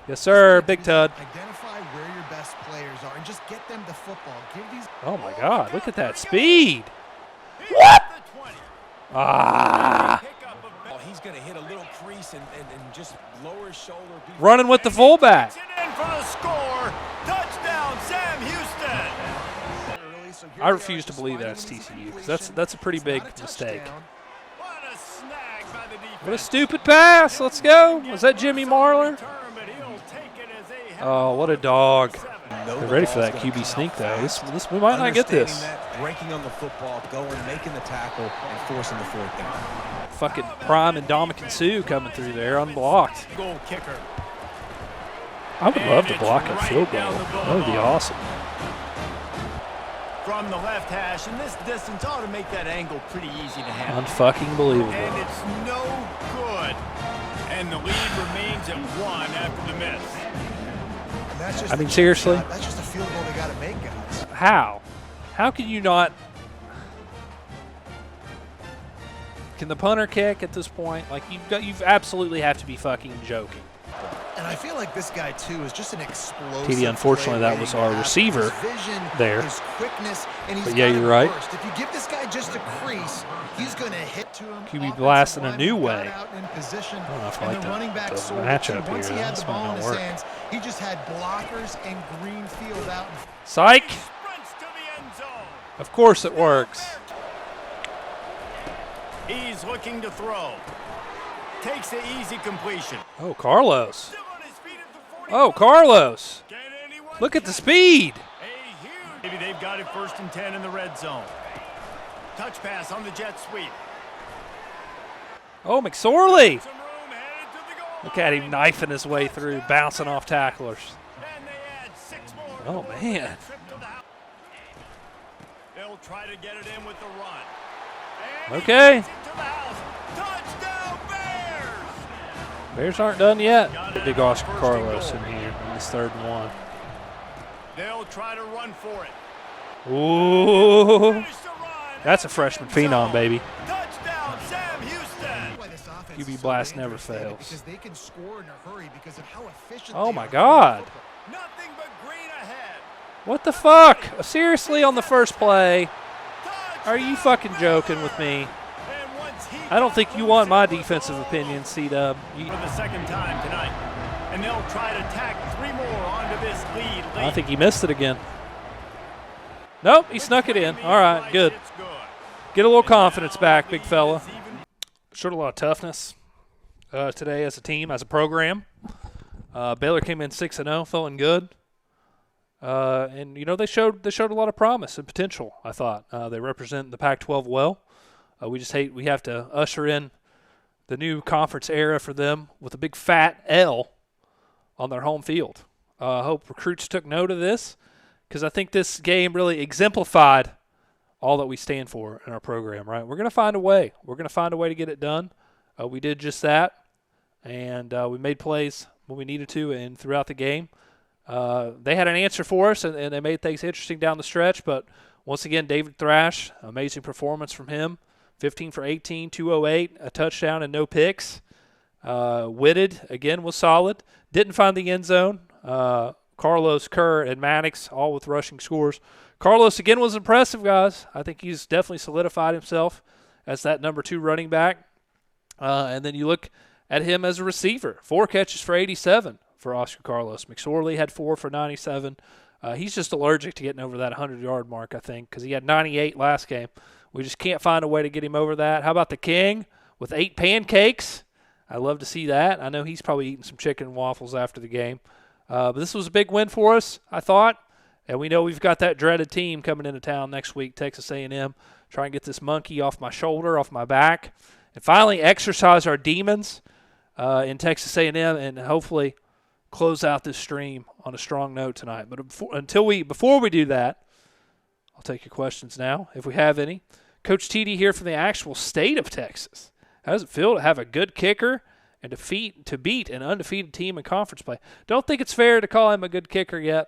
Yes, sir. Big Tud. Identify where your best players are and just get them the football. Give these. Oh, my God. Look at that speed. What? Ah. He's going to hit a little crease and just lower his shoulder. Running with the fullback. In for the score. Touchdown, Sam Houston. I refuse to believe that's TCU because that's a pretty big mistake. What a stupid pass. Let's go. Was that Jimmy Marler? Oh, what a dog. They're ready for that QB sneak, though. This we might not get this. Breaking on the football, going, making the tackle, and forcing the fourth down. Fucking Prime and Dominican Sue coming through there unblocked. Goal kicker. I would love to block a field goal. That would be awesome. From the left hash, and this distance ought to make that angle pretty easy to handle. Unfucking believable. And it's no good. And the lead remains at 1 after the miss. I mean, seriously? That's just a field goal they got to make, guys. How? How can you not? Can the punter kick at this point? Like, you've absolutely have to be fucking joking. And And I feel like this guy, too, is just an explosive TD, unfortunately, that was our receiver there. His quickness, and he's but yeah, you're right. Burst. If you give this guy just a crease, he's going to hit to him. QB blast in a new way. I don't know if I like the matchup Once here. he had This the ball might in not his work. hands, he just had blockers and green field out. Psych! Sprints to the end zone. Of course it works. He's looking to throw. Takes the easy completion. Oh, Carlos. Still on his feet at the 40. Oh, Carlos. Can anyone Look at the catch speed. a huge? Maybe they've got it 1st and 10 in the red zone. Touch pass on the jet sweep. Oh, McSorley. Some room headed to the goal Look at him line. knifing his way through, bouncing off tacklers. And they add 6 more. Oh, to man. the trip to the house. They'll try to get it in with the run. And he Okay. gets it to the house. Touchdown Bears! Bears aren't done yet. The big Oscar Carlos in here in this 3rd and 1. They'll try to run for it. Ooh. Finish the run. That's a freshman phenom, baby. Touchdown Sam Houston. Why this offense QB is so blast never dangerous, David, fails. Because they can score in a hurry because of how efficient Oh they my are God. throwing the football. Nothing but green ahead. What the fuck? Seriously, on the first play? Are you fucking joking with me? And once he I don't got think you loose, want my it was defensive all opinion, C-Dub. For the 2nd time tonight. And they'll try to tack 3 more onto this lead. I think he missed it again. Nope, he snuck it in. All right, good. It's good. Get a little confidence back, big fella. Showed a lot of toughness today as a team, as a program. Baylor came in 6-0, feeling good. And you know they showed a lot of promise and potential. I thought they represent the Pac-12 well. We have to usher in the new conference era for them with a big fat L on their home field. I hope recruits took note of this because I think this game really exemplified all that we stand for in our program. Right, we're going to find a way. We're going to find a way to get it done. We did just that, and we made plays when we needed to and throughout the game. They had an answer for us, and they made things interesting down the stretch. But once again, David Thrash, amazing performance from him. 15 for 18, 208, a touchdown and no picks. Whitted, again, was solid. Didn't find the end zone. Carlos, Kerr, and Maddox, all with rushing scores. Carlos, again, was impressive, guys. I think he's definitely solidified himself as that number 2 running back. And then you look at him as a receiver. 4 catches for 87 for Oscar Carlos. McSorley had 4 for 97. He's just allergic to getting over that 100-yard mark, I think, because he had 98 last game. We just can't find a way to get him over that. How about the King with 8 pancakes? I love to see that. I know he's probably eating some chicken and waffles after the game. But this was a big win for us, I thought. And we know we've got that dreaded team coming into town next week, Texas A&M. Try and get this monkey off my shoulder, off my back. And finally exercise our demons in Texas A&M and hopefully close out this stream on a strong note tonight. But before we do that, I'll take your questions now, if we have any. Coach TD here from the actual state of Texas. How does it feel to have a good kicker and to beat an undefeated team in conference play? Don't think it's fair to call him a good kicker yet.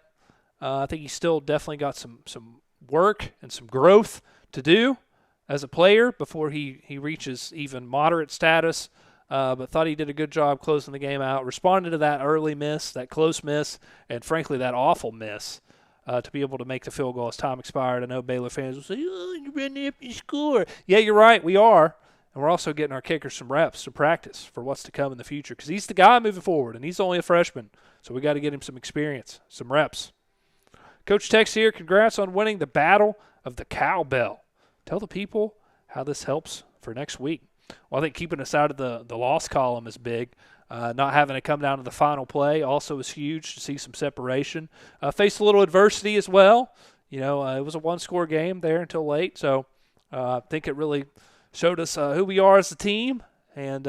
I think he's still definitely got some work and some growth to do as a player before he reaches even moderate status. But thought he did a good job closing the game out, responded to that early miss, that close miss, and frankly that awful miss to be able to make the field goal as time expired. I know Baylor fans will say, "Oh, you ran the empty score." Yeah, you're right, we are. And we're also getting our kickers some reps, some practice for what's to come in the future because he's the guy moving forward, and he's only a freshman. So we got to get him some experience, some reps. Coach Tex here, congrats on winning the Battle of the Cowbell. Tell the people how this helps for next week. Well, I think keeping us out of the loss column is big. Not having to come down to the final play also is huge to see some separation. Faced a little adversity as well. You know, it was a one-score game there until late. So I think it really showed us who we are as a team. And,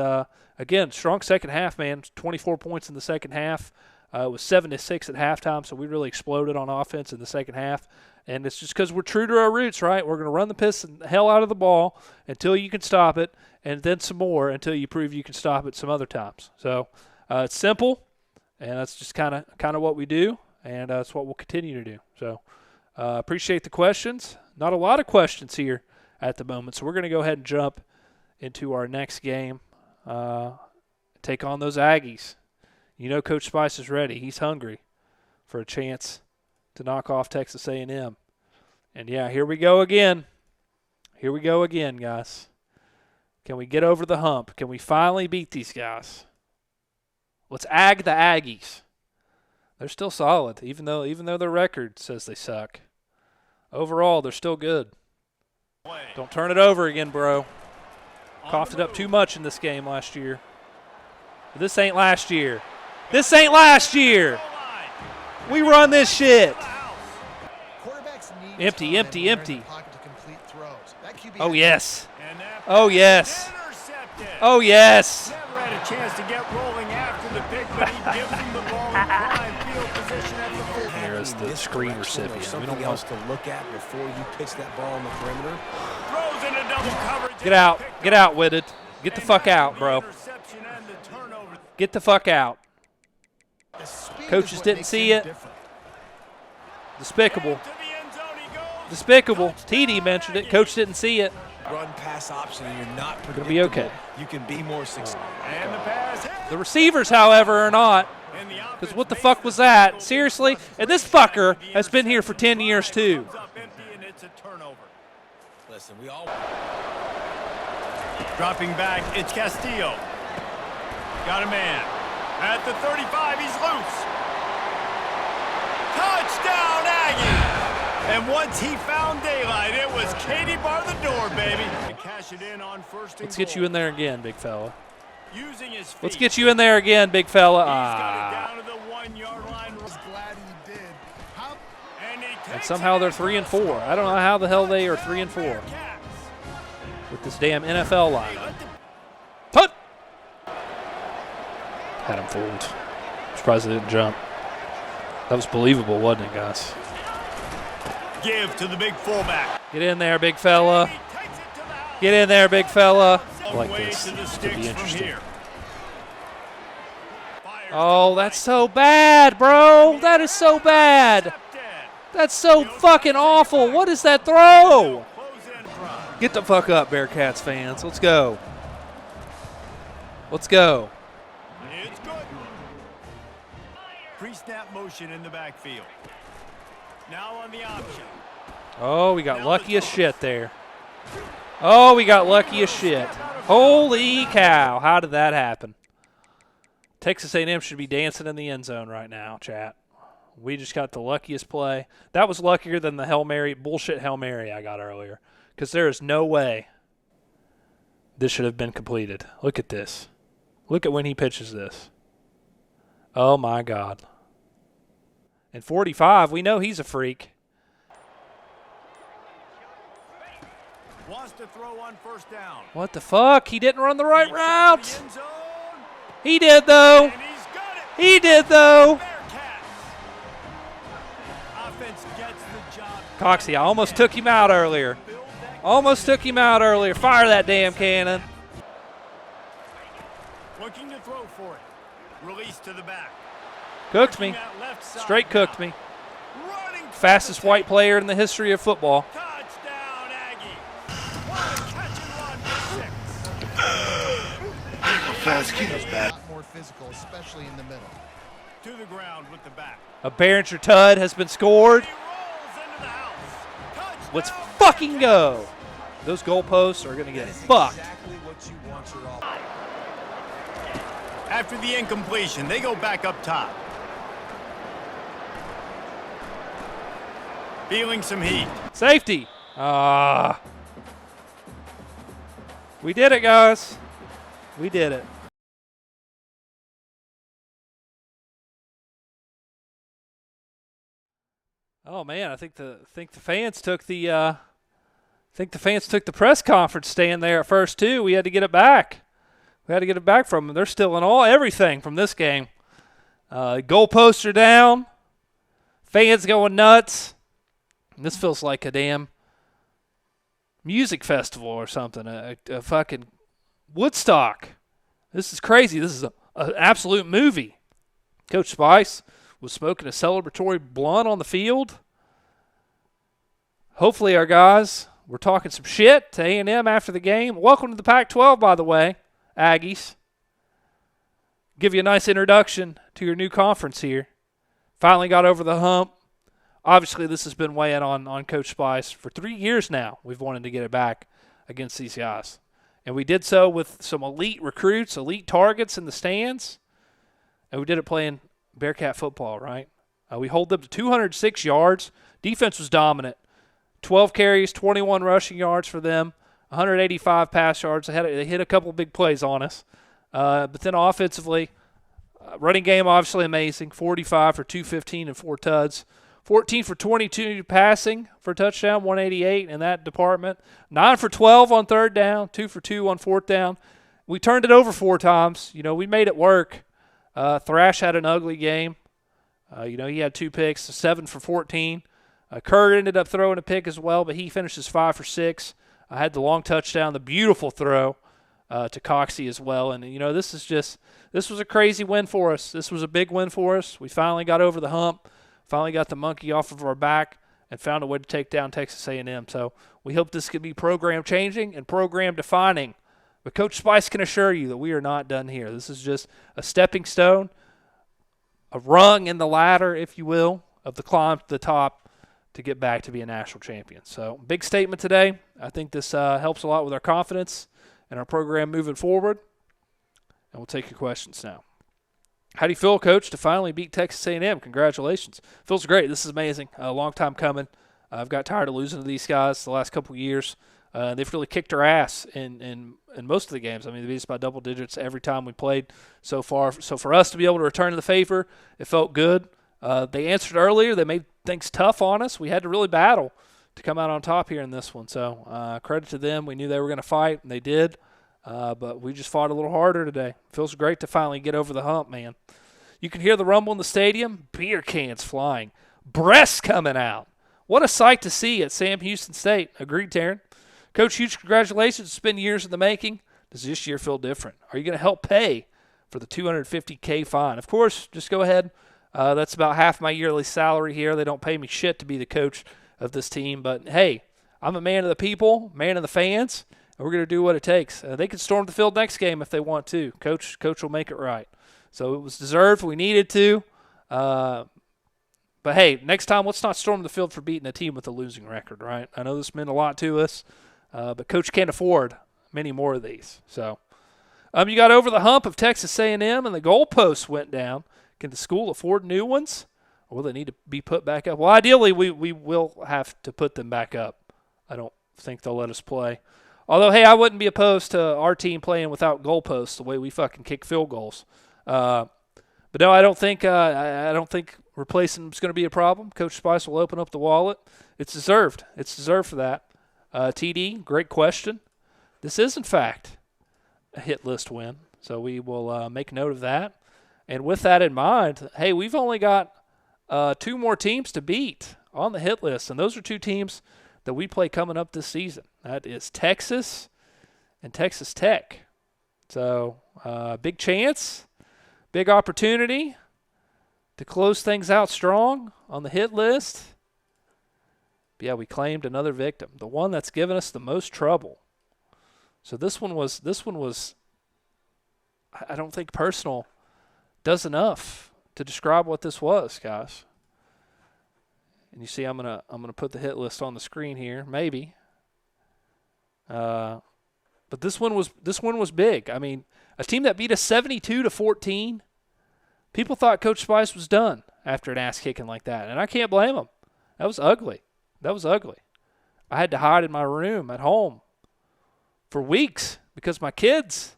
again, strong second half, man. 24 points in the second half. It was 7-6 at halftime, so we really exploded on offense in the second half. And it's just because we're true to our roots, right? We're going to run the piss and the hell out of the ball until you can stop it, and then some more until you prove you can stop it some other times. So it's simple, and that's just kind of what we do, and that's what we'll continue to do. So appreciate the questions. Not a lot of questions here at the moment, so we're going to go ahead and jump into our next game, take on those Aggies. You know Coach Spice is ready. He's hungry for a chance to knock off Texas A&M. And, yeah, here we go again. Here we go again, guys. Can we get over the hump? Can we finally beat these guys? Let's ag the Aggies. They're still solid, even though their record says they suck. Overall, they're still good. Don't turn it over again, bro. Coughed it up too much in this game last year. But this ain't last year. This ain't last year. We run this shit. Empty, empty, empty. Oh, yes. Oh, yes. Oh, yes. Never had a chance to get rolling after the pick, but he gives him the ball in prime field position at the full. There's the screen recipient. Something else to look at before you pitch that ball on the perimeter. Throws into double coverage. Get out. Get out, Whitted. Get the fuck out, bro. Get the fuck out. Coaches didn't see it. Despicable. Despicable. TD mentioned it. Coach didn't see it. Run pass option and you're not Gonna be okay. You can be more successful. And the pass. The receivers, however, are not. Because what the fuck was that? Seriously? And this fucker has been here for 10 years, too. Listen, we all Dropping back, it's Castillo. Got a man. At the 35, he's loose. Touchdown, Aggie! And once he found daylight, it was Katie bar the door, baby. And cash it in on first and Let's get you in there again, big fella. Using his feet. Let's get you in there again, big fella. He's got it down to the 1 yard line. Glad he did. And somehow they're 3 and 4. I don't know how the hell they are 3 and 4 with this damn NFL lineup. Tut! Had him fooled. Surprised they didn't jump. That was believable, wasn't it, guys? Give to the big fullback. Get in there, big fella. Get in there, big fella. I like this. This could be interesting. Oh, that's so bad, bro. That is so bad. That's so fucking awful. What is that throw? Get the fuck up, Bearkats fans. Let's go. Let's go. It's good. Pre-snap motion in the backfield. Now on the option. Oh, we got lucky as shit there. Oh, we got lucky as shit. Holy cow. How did that happen? Texas A&M should be dancing in the end zone right now, chat. We just got the luckiest play. That was luckier than the Hail Mary, bullshit Hail Mary I got earlier. Because there is no way this should have been completed. Look at this. Look at when he pitches this. Oh, my God. And 45, we know he's a freak. Wants to throw on first down. What the fuck? He didn't run the right route. He did, though. And he's got it. He did, though. Offense gets the job. Coxie, I almost took him out earlier. Almost took him out earlier. Fire that damn cannon. Looking to throw for it. Release to the back. Cooked me. Straight cooked me. Fastest white player in the history of football. Touchdown, Aggie. What a catch and run for 6. Fast kid's bad. More physical, especially in the middle. To the ground with the back. A Behringer Tud has been scored. He rolls into the house. Touchdown, Let's fucking go. Those goalposts are going to get fucked. exactly what you want your offense. After the incompletion, they go back up top. Feeling some heat. Safety. We did it, guys. We did it. Oh man, I think the fans took the press conference stand there at first too. We had to get it back. We had to get it back from them. They're stealing everything from this game. Goalposts are down. Fans going nuts. This feels like a damn music festival or something. A fucking Woodstock. This is crazy. This is an absolute movie. Coach Spice was smoking a celebratory blunt on the field. Hopefully our guys were talking some shit to A&M after the game. Welcome to the Pac-12, by the way, Aggies. Give you a nice introduction to your new conference here. Finally got over the hump. Obviously, this has been weighing on Coach Spice for 3 years now. We've wanted to get it back against these guys. And we did so with some elite recruits, elite targets in the stands. And we did it playing Bearcat football, right? We hold them to 206 yards. Defense was dominant. 12 carries, 21 rushing yards for them, 185 pass yards. They hit a couple big plays on us. But then offensively, running game obviously amazing. 45 for 215 and 4 tuds. 14 for 22 passing for a touchdown, 188 in that department. 9 for 12 on third down, 2 for 2 on fourth down. We turned it over 4 times. We made it work. Thrash had an ugly game. He had 2 picks, 7 for 14. Kerr ended up throwing a pick as well, but he finishes 5 for 6. I had the long touchdown, the beautiful throw to Coxie as well. And, this was a crazy win for us. This was a big win for us. We finally got over the hump. Finally got the monkey off of our back and found a way to take down Texas A&M. So we hope this could be program changing and program defining. But Coach Spice can assure you that we are not done here. This is just a stepping stone, a rung in the ladder, if you will, of the climb to the top to get back to be a national champion. So big statement today. I think this helps a lot with our confidence and our program moving forward. And we'll take your questions now. How do you feel, Coach, to finally beat Texas A&M? Congratulations. Feels great. This is amazing. A long time coming. I've got tired of losing to these guys the last couple of years. They've really kicked our ass in most of the games. I mean, they beat us by double digits every time we played so far. So for us to be able to return to the favor, it felt good. They answered earlier. They made things tough on us. We had to really battle to come out on top here in this one. So credit to them. We knew they were going to fight, and they did. But we just fought a little harder today. Feels great to finally get over the hump, man. You can hear the rumble in the stadium. Beer cans flying. Breasts coming out. What a sight to see at Sam Houston State. Agreed, Taryn. Coach, huge congratulations. It's been years in the making. Does this year feel different? Are you going to help pay for the $250K fine? Of course, just go ahead. That's about half my yearly salary here. They don't pay me shit to be the coach of this team. But, hey, I'm a man of the people, man of the fans. We're going to do what it takes. They can storm the field next game if they want to. Coach will make it right. So it was deserved. We needed to. But, hey, next time let's not storm the field for beating a team with a losing record, right? I know this meant a lot to us, but Coach can't afford many more of these. So you got over the hump of Texas A&M, and the goalposts went down. Can the school afford new ones, or will they need to be put back up? Well, ideally we will have to put them back up. I don't think they'll let us play. Although, hey, I wouldn't be opposed to our team playing without goalposts the way we fucking kick field goals. But no, I don't think replacing them is going to be a problem. Coach Spice will open up the wallet. It's deserved. It's deserved for that. TD, great question. This is, in fact, a hit list win. So we will make note of that. And with that in mind, hey, we've only got 2 more teams to beat on the hit list. And those are 2 teams that we play coming up this season. That is Texas and Texas Tech. So big chance, big opportunity to close things out strong on the hit list. But yeah, we claimed another victim, the one that's given us the most trouble. So this one was I don't think personal does enough to describe what this was, guys. And you see I'm gonna put the hit list on the screen here, maybe. But this one was big. I mean, a team that beat us 72-14. People thought Coach Spice was done after an ass kicking like that, and I can't blame them. That was ugly. I had to hide in my room at home for weeks because my kids,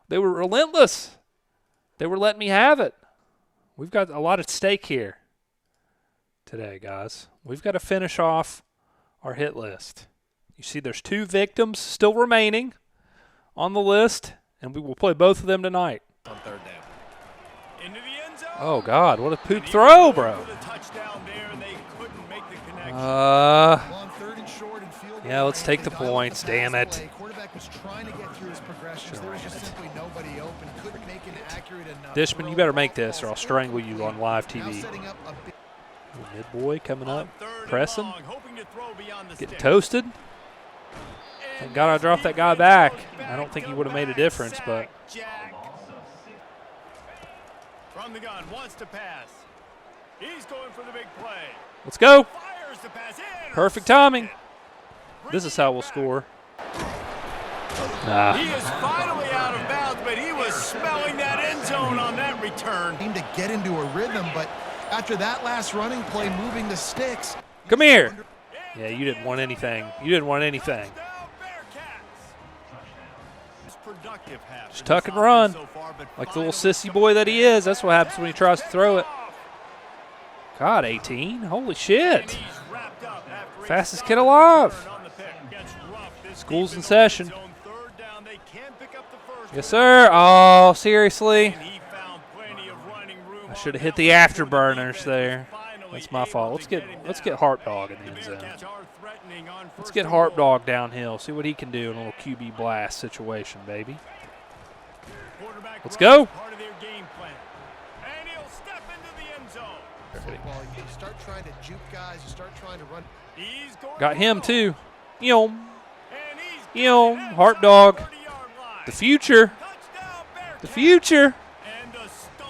they were relentless. They were letting me have it. We've got a lot at stake here today, guys. We've got to finish off our hit list. You see there's 2 victims still remaining on the list, and we will play both of them tonight. On third down. Into the end zone. Oh, God, what a poop throw, bro. Yeah, let's take the points, damn it. Dishman, you better make this or I'll strangle you on live TV. Mid boy coming up, pressing, getting toasted. Thank God I dropped that guy back. I don't think he would have made a difference, but from the gun, wants to pass. He's going for the big play. Let's go. Fires the pass in. Perfect timing. This is how we'll score. Nah. He is finally out of bounds, but he was smelling that end zone on that return. To get into a rhythm, but after that last running play, moving the sticks. Come here. Yeah, you didn't want anything. You didn't want anything. Just tuck and run. Like the little sissy boy that he is. That's what happens when he tries to throw it. God, 18. Holy shit. Fastest kid alive. School's in session. Yes, sir. Oh, seriously? I should have hit the afterburners there. That's my fault. Let's get Harp Dog in the end zone. Let's get Harp Dog downhill. See what he can do in a little QB blast situation, baby. Let's go. You start trying to juke guys. You start trying to run. Got him too. Harp Dog. The future. The future.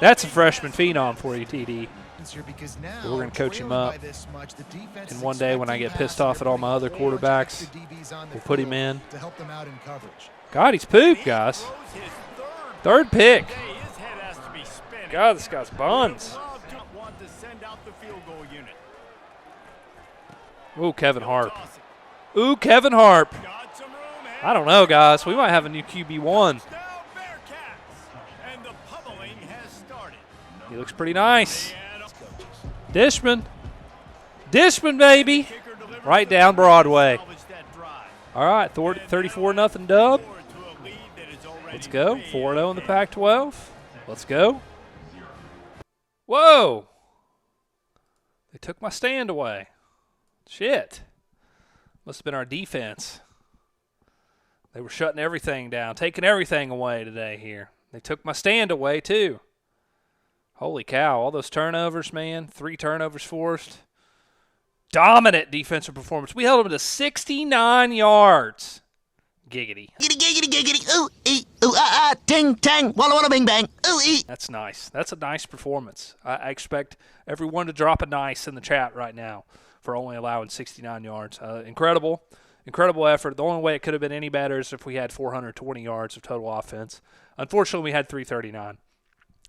That's a freshman phenom for you, TD. We're going to coach him up. And one day when I get pissed off at all my other quarterbacks, we'll put him in. God, he's pooped, guys. Third pick. God, this guy's buns. Ooh, Kevin Harp. Ooh, Kevin Harp. I don't know, guys. We might have a new QB1. He looks pretty nice. Dishman. Dishman, baby. Right down Broadway. All right, 34-0 dub. Let's go. 4-0 in the Pac-12. Let's go. Whoa. They took my stand away. Shit. Must have been our defense. They were shutting everything down, taking everything away today here. They took my stand away, too. Holy cow, all those turnovers, man. 3 turnovers forced. Dominant defensive performance. We held them to 69 yards. Giggity. Giggity, giggity, ooh, ee, ooh, ting, tang, walla, walla, bing, bang, ooh, ee. That's nice. That's a nice performance. I expect everyone to drop a nice in the chat right now for only allowing 69 yards. Incredible effort. The only way it could have been any better is if we had 420 yards of total offense. Unfortunately, we had 339.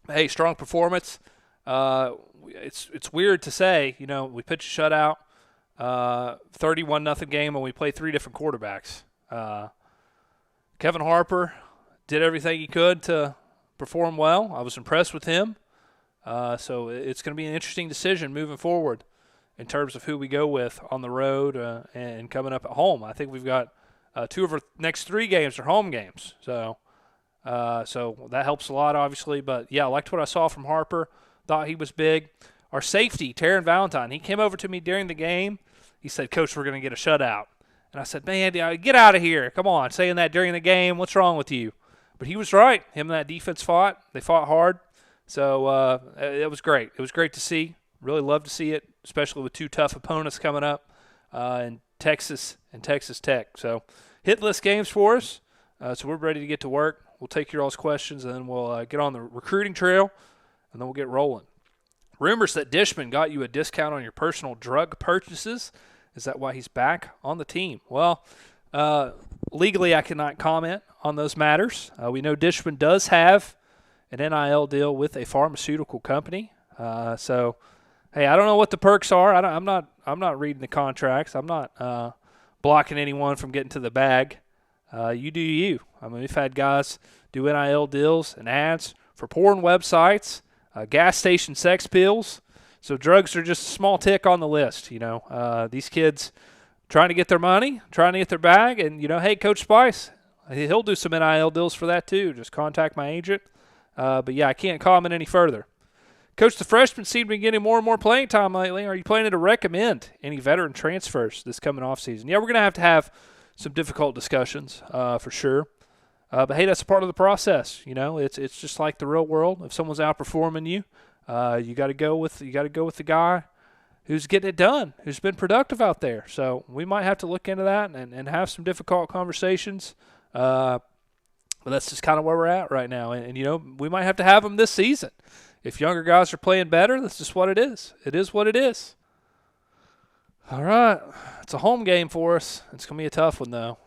Hey, strong performance. It's weird to say, we pitched a shutout, 31-0 game, and we played 3 different quarterbacks. Kevin Harper did everything he could to perform well. I was impressed with him. So it's going to be an interesting decision moving forward in terms of who we go with on the road and coming up at home. I think we've got 2 of our next 3 games are home games. So that helps a lot, obviously. But, yeah, I liked what I saw from Harper. Thought he was big. Our safety, Taryn Valentine, he came over to me during the game. He said, Coach, we're going to get a shutout. And I said, man, get out of here. Come on, saying that during the game. What's wrong with you? But he was right. Him and that defense fought. They fought hard. So it was great. It was great to see. Really love to see it, especially with 2 tough opponents coming up in Texas and Texas Tech. So hitless games for us. So we're ready to get to work. We'll take your all's questions, and then we'll get on the recruiting trail, and then we'll get rolling. Rumors that Dishman got you a discount on your personal drug purchases. Is that why he's back on the team? Well, legally I cannot comment on those matters. We know Dishman does have an NIL deal with a pharmaceutical company. So, hey, I don't know what the perks are. I'm not reading the contracts. I'm not blocking anyone from getting to the bag. You do you. I mean, we've had guys do NIL deals and ads for porn websites, gas station sex pills. So drugs are just a small tick on the list, These kids trying to get their money, trying to get their bag, and, hey, Coach Spice, he'll do some NIL deals for that too. Just contact my agent. But, yeah, I can't comment any further. Coach, the freshmen seem to be getting more and more playing time lately. Are you planning to recommend any veteran transfers this coming offseason? Yeah, we're going to have some difficult discussions for sure. But, hey, that's a part of the process. It's just like the real world. If someone's outperforming you, you got to go with the guy who's getting it done, who's been productive out there. So we might have to look into that and have some difficult conversations. But that's just kind of where we're at right now. And we might have to have them this season. If younger guys are playing better, that's just what it is. It is what it is. All right. It's a home game for us. It's going to be a tough one, though.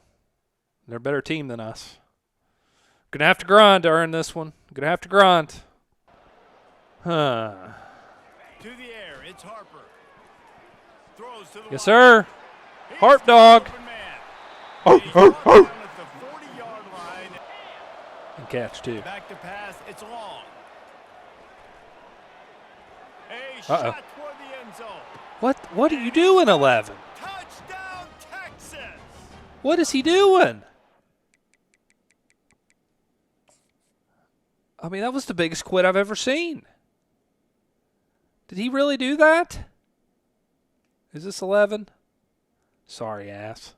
They're a better team than us. Going to have to grind to earn this one. Going to have to grind. Huh. To the air, it's Harper. Throws to the Yes, sir. He's Harp dog. open man. He's brought down at the 40-yard line. And catch, too. Back to pass, it's long. A Uh-oh. shot toward the end zone. What are you doing, 11? Touchdown, Texas. What is he doing? I mean, that was the biggest quit I've ever seen. Did he really do that? Is this 11? Sorry, ass.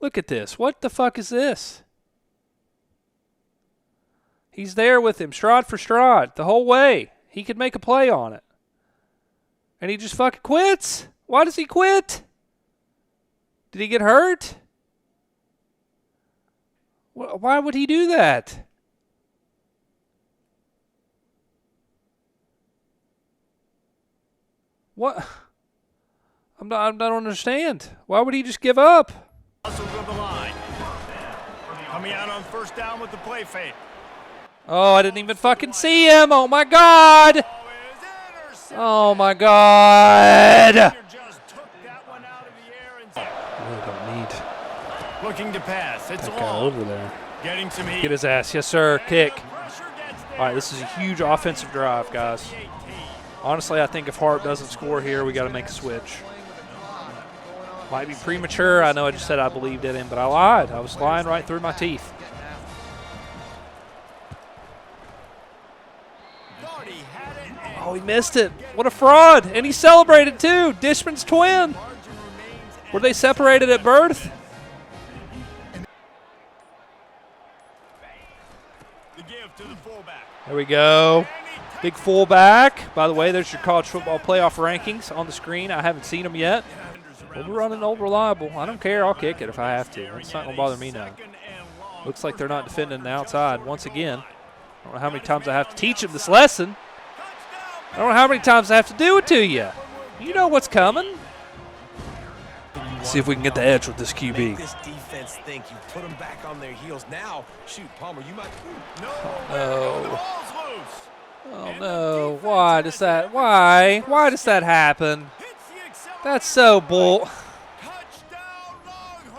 Look at this. What the fuck is this? He's there with him, stride for stride, the whole way. He could make a play on it. And he just fucking quits? Why does he quit? Did he get hurt? Why would he do that? What? I don't understand. Why would he just give up? Hustle to the line. Coming out on first down with the play fake. Oh, I didn't even fucking see him. Oh, my God. Ball is intercepted. Oh, my God. Just took that one out of the air and I really don't need looking to pass. It's that guy long. over there. Getting some heat. Get his ass. Yes, sir. Kick. Pressure gets there. All right, this is a huge offensive drive, guys. Honestly, I think if Hart doesn't score here, we got to make a switch. Might be premature. I know I just said I believed in him, but I lied. I was lying right through my teeth. Thought he had it and Oh, he missed it. What a fraud. And he celebrated, too. Dishman's twin. margin remains Were they separated at birth? the give to the fullback. There we go. Big fullback. By the way, there's your college football playoff rankings on the screen. I haven't seen them yet. But we're running old reliable. I don't care. I'll kick it if I have to. It's not going to bother me now. Looks like they're not defending the outside once again. I don't know how many times I have to teach them this lesson. I don't know how many times I have to do it to you. You know what's coming. See if we can get the edge with this Make QB. this defense think. You put them back on their heels. Now, shoot, Palmer, you might. Oh. Oh, no. Why does that? Why? Why does that happen? That's so bull.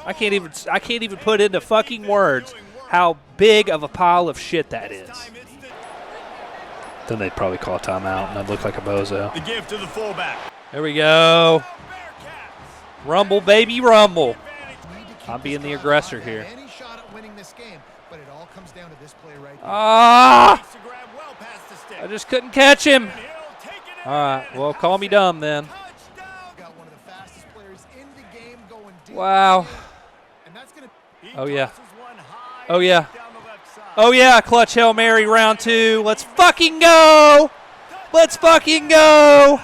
I can't even put into fucking words how big of a pile of shit that is. Then they'd probably call a timeout, and I'd look like a bozo. The give to the fullback. There we go. Rumble, baby, rumble. I'm being the aggressor here. Any shot at winning this game, but it all comes down to this play right here. Ah! Makes the grab well past the stick. I just couldn't catch him. And he'll take it in. All right, well, call me dumb then. Touchdown. Got one of the fastest players in the game going deep. Wow. And that's going to He Oh, yeah. tosses one high Oh, yeah. down the left side. Oh, yeah, clutch Hail Mary round 2. Let's fucking go. Let's fucking go.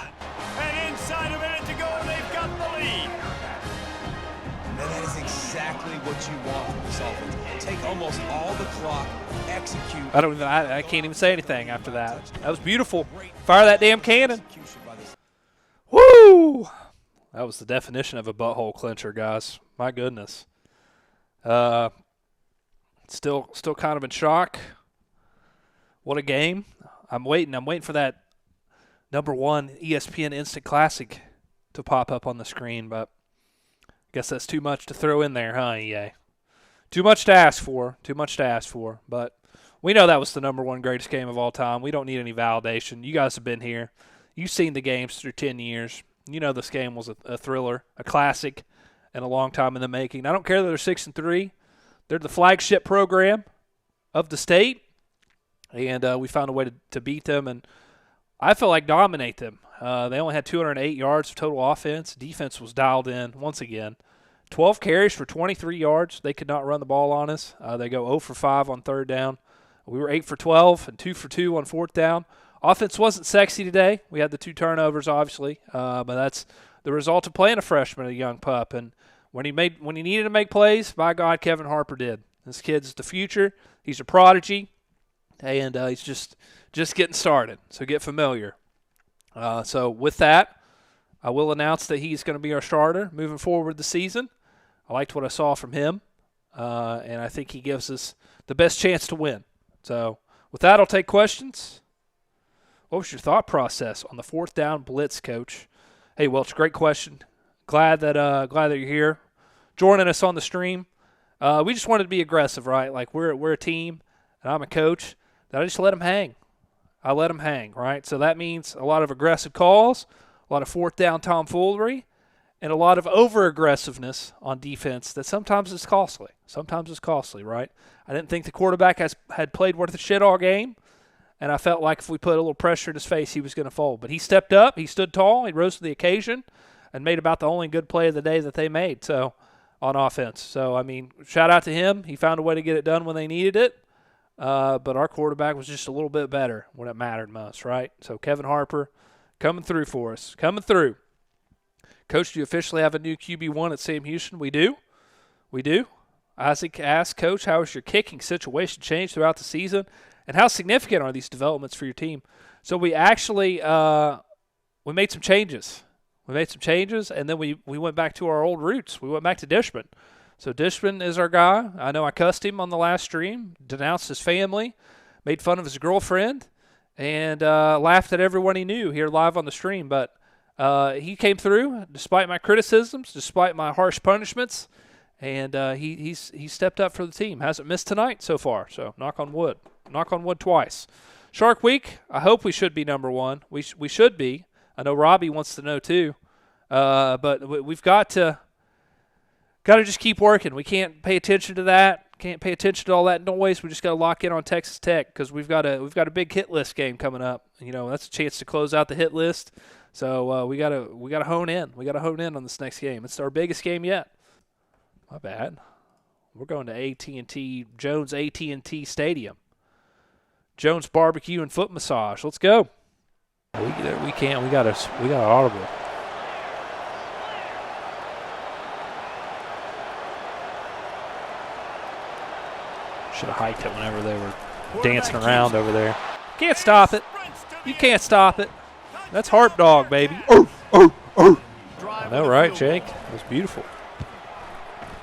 And inside a minute to go, and they've got the lead. And that is exactly what you want from this offense. Take almost all the clock, execute. I can't even say anything after that. That was beautiful. Fire that damn cannon. Execution by this. Woo! That was the definition of a butthole clincher, guys. My goodness. Still kind of in shock. What a game. I'm waiting for that #1 ESPN Instant Classic to pop up on the screen, but I guess that's too much to throw in there, huh, EA? Too much to ask for. But we know that was the #1 greatest game of all time. We don't need any validation. You guys have been here. You've seen the games through 10 years. You know this game was a thriller, a classic, and a long time in the making. I don't care that they're 6-3. They're the flagship program of the state, and we found a way to beat them, and I feel like dominate them. They only had 208 yards of total offense. Defense was dialed in once again. 12 carries for 23 yards. They could not run the ball on us. They go 0 for 5 on third down. We were 8 for 12 and 2 for 2 on fourth down. Offense wasn't sexy today. We had the 2 turnovers, obviously, but that's the result of playing a freshman, a young pup. And when he needed to make plays, by God, Kevin Harper did. This kid's the future. He's a prodigy. and he's just getting started. So get familiar. So with that, I will announce that he's going to be our starter moving forward this season. I liked what I saw from him, and I think he gives us the best chance to win. So with that, I'll take questions. What was your thought process on the 4th down blitz, Coach? Hey, Welch, great question. Glad that you're here, joining us on the stream. We just wanted to be aggressive, right? Like we're a team, and I'm a coach. That I just let them hang. I let them hang, right? So that means a lot of aggressive calls, a lot of 4th down tomfoolery, and a lot of over-aggressiveness on defense that sometimes is costly. Sometimes it's costly, right? I didn't think the quarterback had played worth a shit all game, and I felt like if we put a little pressure in his face, he was going to fold. But he stepped up, he stood tall, he rose to the occasion, and made about the only good play of the day that they made on offense. So, I mean, shout out to him. He found a way to get it done when they needed it. But our quarterback was just a little bit better when it mattered most, right? So Kevin Harper coming through for us. Coming through. Coach, do you officially have a new QB1 at Sam Houston? We do. We do. Isaac asked, Coach, how has your kicking situation changed throughout the season? And how significant are these developments for your team? So we actually we made some changes. We made some changes, and then we went back to our old roots. We went back to Dishman. So Dishman is our guy. I know I cussed him on the last stream, denounced his family, made fun of his girlfriend, and laughed at everyone he knew here live on the stream. But he came through despite my criticisms, despite my harsh punishments, and he's stepped up for the team. Hasn't missed tonight so far, so knock on wood. Knock on wood twice. Shark Week, I hope we should be number 1. We should be. I know Robbie wants to know too. But we've got to just keep working. We can't pay attention to that. Can't pay attention to all that noise. We just got to lock in on Texas Tech because we've got a big hit list game coming up. You know, that's a chance to close out the hit list. So we gotta hone in. We gotta hone in on this next game. It's our biggest game yet. My bad. We're going to AT&T Jones AT&T Stadium. Jones Barbecue and Foot Massage. Let's go. We can't. We got an audible. Should have hiked it whenever they were dancing around over there. Can't stop it. You can't stop it. That's Harp Dog, baby. I know, right, Jake? It was beautiful.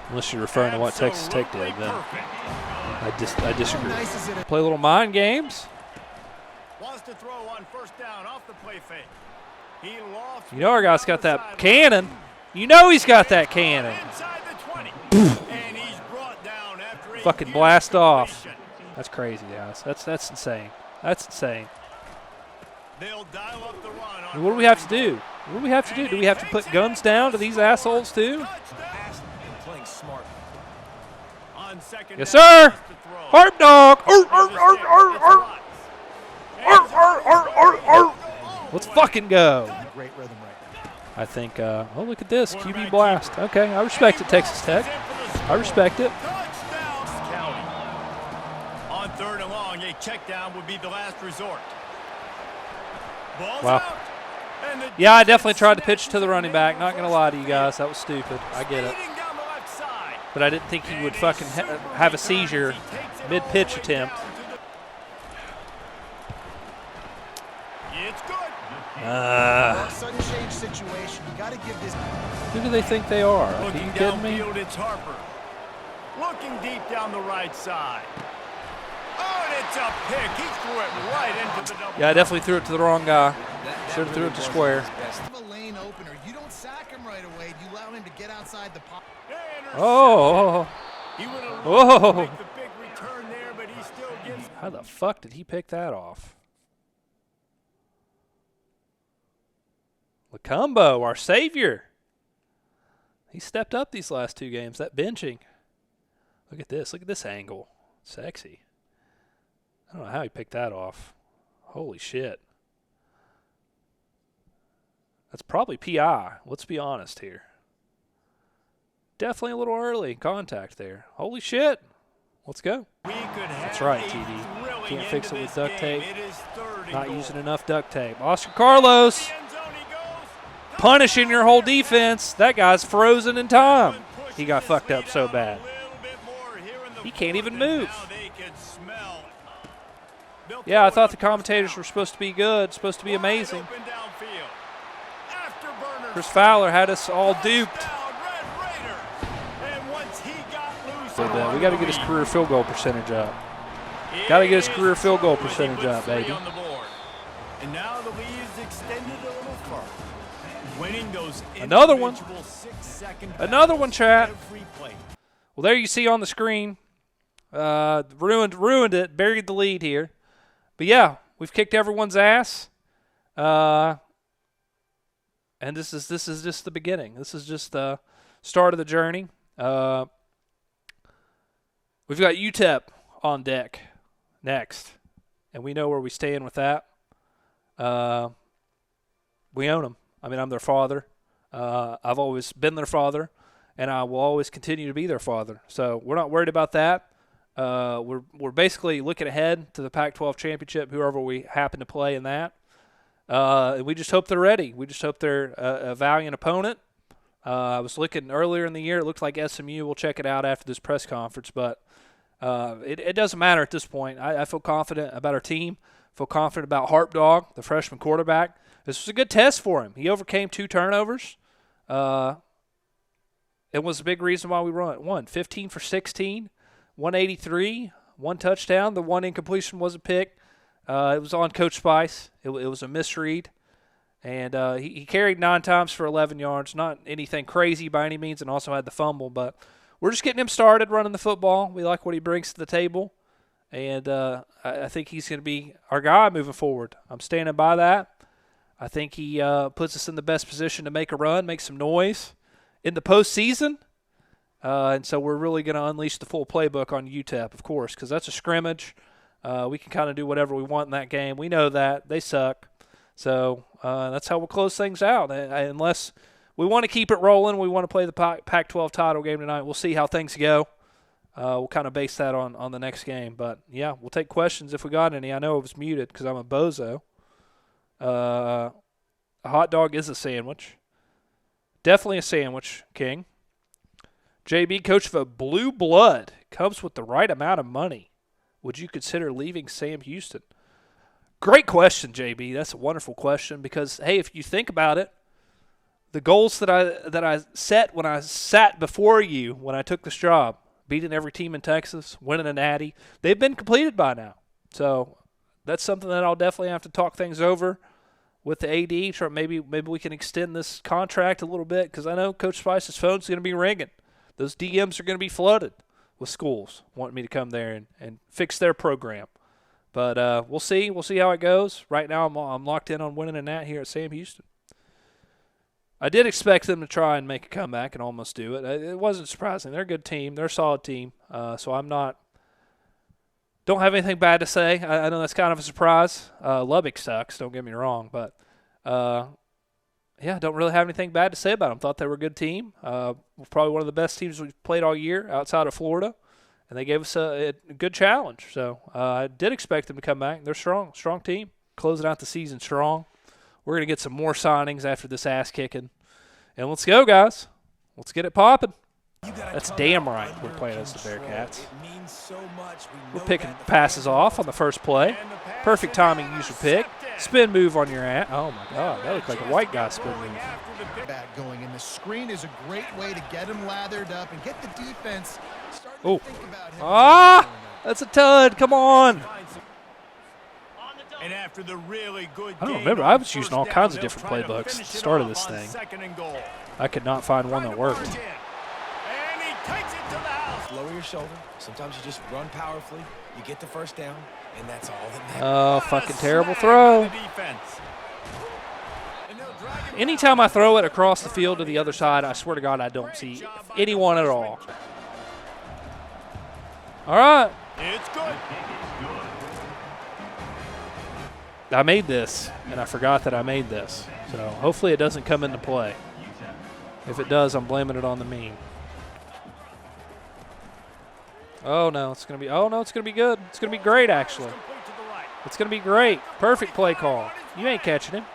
Unless you're referring to what Texas Tech did, then I disagree. Play a little mind games. Wants to throw on 1st down off the play fake. He lost. You know our guy's got that cannon. You know he's got that cannon. Inside the 20. And he's brought down after a Fucking blast off. That's crazy, guys. That's insane. That's insane. They'll dial up the run. What do we have to do? What do we have to do? Do we have to put guns down to these assholes too? Playing smart. Yes, sir. Harp Dog. Let's fucking go. Great rhythm right now. I think, oh, look at this. QB blast. Okay, I respect it, Texas Tech. I respect it. County. On 3rd and long, a check down would be the last resort. Ball's Wow. out, and the Yeah, I definitely tried to pitch to the running back. Not going to lie to you guys. That was stupid. I get it. speeding down the left side. But I didn't think he would fucking have a seizure mid-pitch attempt. It's good. Sudden change situation. You got to give this. Who do they think they are? Are Looking you kidding me? downfield, it's Harper. Looking deep down the right side. Oh, and it's a pick. He threw it right into the double. Yeah, I definitely threw it to the wrong guy. Should have threw it to square. Have a lane opener. You don't sack him right away. You allow him to get outside the pocket. Oh. He would have Oh. make the big return there, but he still gives. How the fuck did he pick that off? Lacumbo, our savior. He stepped up these last 2 games. That benching. Look at this. Look at this angle. Sexy. I don't know how he picked that off. Holy shit. That's probably PI. Let's be honest here. Definitely a little early contact there. Holy shit. Let's go. That's right, TD. Can't fix it with duct tape. Not using enough duct tape. Oscar Carlos punishing your whole defense. That guy's frozen in time. He got fucked up so bad. He can't even move. Yeah, I thought the commentators were supposed to be good, supposed to be amazing. Chris Fowler had us all duped. We got to get his career field goal percentage up. Got to get his career field goal percentage up, baby. And now the lead is extended a little further. Winning those Another one. 6-second Another one, chat. every play. Well, there you see on the screen. Ruined it. Buried the lead here. But yeah, we've kicked everyone's ass. And this is just the beginning. This is just the start of the journey. We've got UTEP on deck next, and we know where we stand with that. We own them. I mean, I'm their father. I've always been their father, and I will always continue to be their father. So we're not worried about that. We're basically looking ahead to the Pac-12 championship, whoever we happen to play in that. We just hope they're ready. We just hope they're a valiant opponent. I was looking earlier in the year. It looked like SMU. We'll check it out after this press conference, but it doesn't matter at this point. I feel confident about our team. Feel confident about Harp Dog, the freshman quarterback. This was a good test for him. He overcame 2 turnovers. It was a big reason why we won. 15 for 16, 183, 1 touchdown. The 1 incompletion was a pick. It was on Coach Spice. It was a misread. And he carried 9 times for 11 yards. Not anything crazy by any means, and also had the fumble. But we're just getting him started running the football. We like what he brings to the table. And I think he's going to be our guy moving forward. I'm standing by that. I think he puts us in the best position to make a run, make some noise in the postseason. And so we're really going to unleash the full playbook on UTEP, of course, because that's a scrimmage. We can kind of do whatever we want in that game. We know that. They suck. So that's how we'll close things out. Unless we want to keep it rolling, we want to play the Pac-12 title game tonight. We'll see how things go. We'll kind of base that on the next game. But, yeah, we'll take questions if we got any. I know it was muted because I'm a bozo. A hot dog is a sandwich. Definitely a sandwich, King. JB, coach of a blue blood, comes with the right amount of money. Would you consider leaving Sam Houston? Great question, JB. That's a wonderful question because, hey, if you think about it, the goals that I set when I sat before you when I took this job, beating every team in Texas, winning a natty, they've been completed by now. So that's something that I'll definitely have to talk things over with the AD. Try maybe we can extend this contract a little bit because I know Coach Spice's phone's going to be ringing. Those DMs are going to be flooded with schools wanting me to come there and fix their program. But we'll see. We'll see how it goes. Right now I'm locked in on winning a nat here at Sam Houston. I did expect them to try and make a comeback and almost do it. It wasn't surprising. They're a good team. They're a solid team. So don't have anything bad to say. I know that's kind of a surprise. Lubbock sucks, don't get me wrong. But, don't really have anything bad to say about them. Thought they were a good team. Probably one of the best teams we've played all year outside of Florida. And they gave us a good challenge. So I did expect them to come back. They're strong team. Closing out the season strong. We're going to get some more signings after this ass kicking. And let's go, guys. Let's get it popping. That's damn right we're playing as the Bearkats. We're picking passes off on the first play. Perfect timing, use your pick. Spin move on your ass. Oh, my God. That looked like a white guy spin move. Going, and the screen is a great way to get him lathered up and get the defense starting to think about him. That's a tud. Come on. And after the really good I don't remember. I was using all kinds of different playbooks at the start of this thing. I could not find one that worked. And he takes it to the house. Lower your shoulder. Sometimes you just run powerfully. You get the first down, and that's all that matters. Oh, fucking terrible throw. Anytime I throw it across the field to the other side, I swear to God, I don't see anyone at all. All right. It's good. I made this, and I forgot that I made this. So hopefully it doesn't come into play. If it does, I'm blaming it on the meme. Oh, no, it's going to be good. It's going to be great, actually. It's going to be great. Perfect play call. You ain't catching him.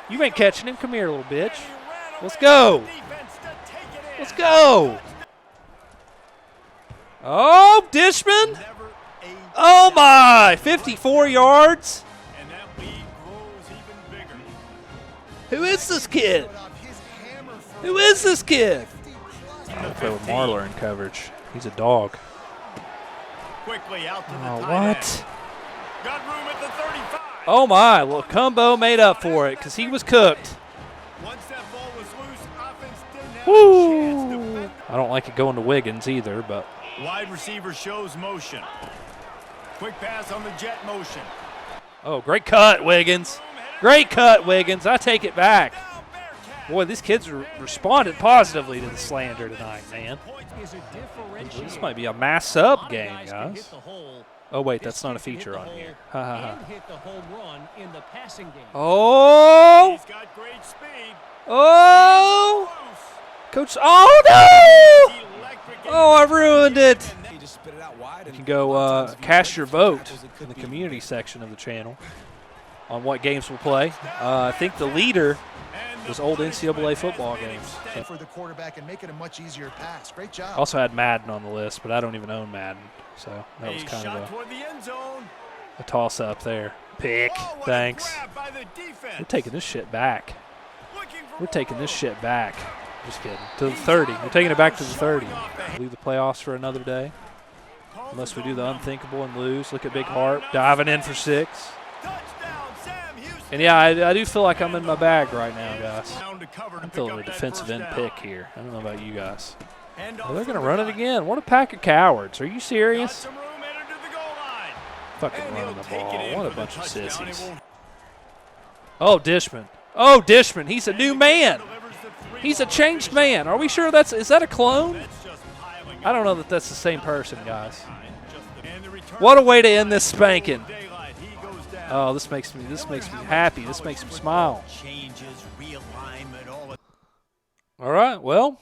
You ain't catching him. Come here, little bitch. Let's go. Let's go. Oh, Dishman. Oh, my! 54 yards? And that lead grows even bigger. Who is this kid? Who is this kid? I'll play with Marler in coverage. He's a dog. Quickly out to the Oh, tight what? end. Got room at the 35. Oh, my. Well, Cumbo made up for it because he was cooked. Once that ball was loose, offense didn't have a chance to Woo! defend. I don't like it going to Wiggins either, but Wide receiver shows motion. Quick pass on the jet motion. oh, great cut, Wiggins. Great cut, Wiggins. I take it back. Down Bearkats. Boy, these kids responded positively to the slander tonight, man. This might be a mass up game, guys. Oh, wait, that's not a feature on here. Ha, ha, ha. Oh! He's got great speed. Oh! Loose. Coach, oh, no! Electric Oh, I ruined it. He just spit it out wide. You can go cast your vote in the community section of the channel on what games we'll play. I think the leader was old NCAA football games. So. For the quarterback and make it a much easier pass. Great job. Also had Madden on the list, but I don't even own Madden, so that was A kind shot of toward the end zone. a toss-up there. Pick, Oh, what a thanks. grab by the defense. We're taking this shit back. Looking for We're taking this more. shit back. Just kidding. To the 30. We're taking it back to the 30. Leave the playoffs for another day. Unless we do the unthinkable and lose. Look at Big Hart diving in for 6. Touchdown, Sam Houston. And yeah, I do feel like I'm in my bag right now, guys. Down to cover to I'm pick feeling up a that defensive first end down. pick here. I don't know about you guys. Hand Oh, off they're from going to the run it gun. again. What a pack of cowards. Are you Got serious? some room headed to the goal line. Fucking And running he'll the take it ball. in What a for the bunch of touchdown. He sissies. won't- Oh, Dishman. Oh, Dishman. He's a new man. delivers the three He's a ball changed finish. man. Are we sure is that a clone? That's just piling I don't up. know that that's the same person, guys. And the return What a way to end this spanking. daylight. He goes down. Oh, this makes me happy. This makes me smile. Changes, realignment, all of All right, well,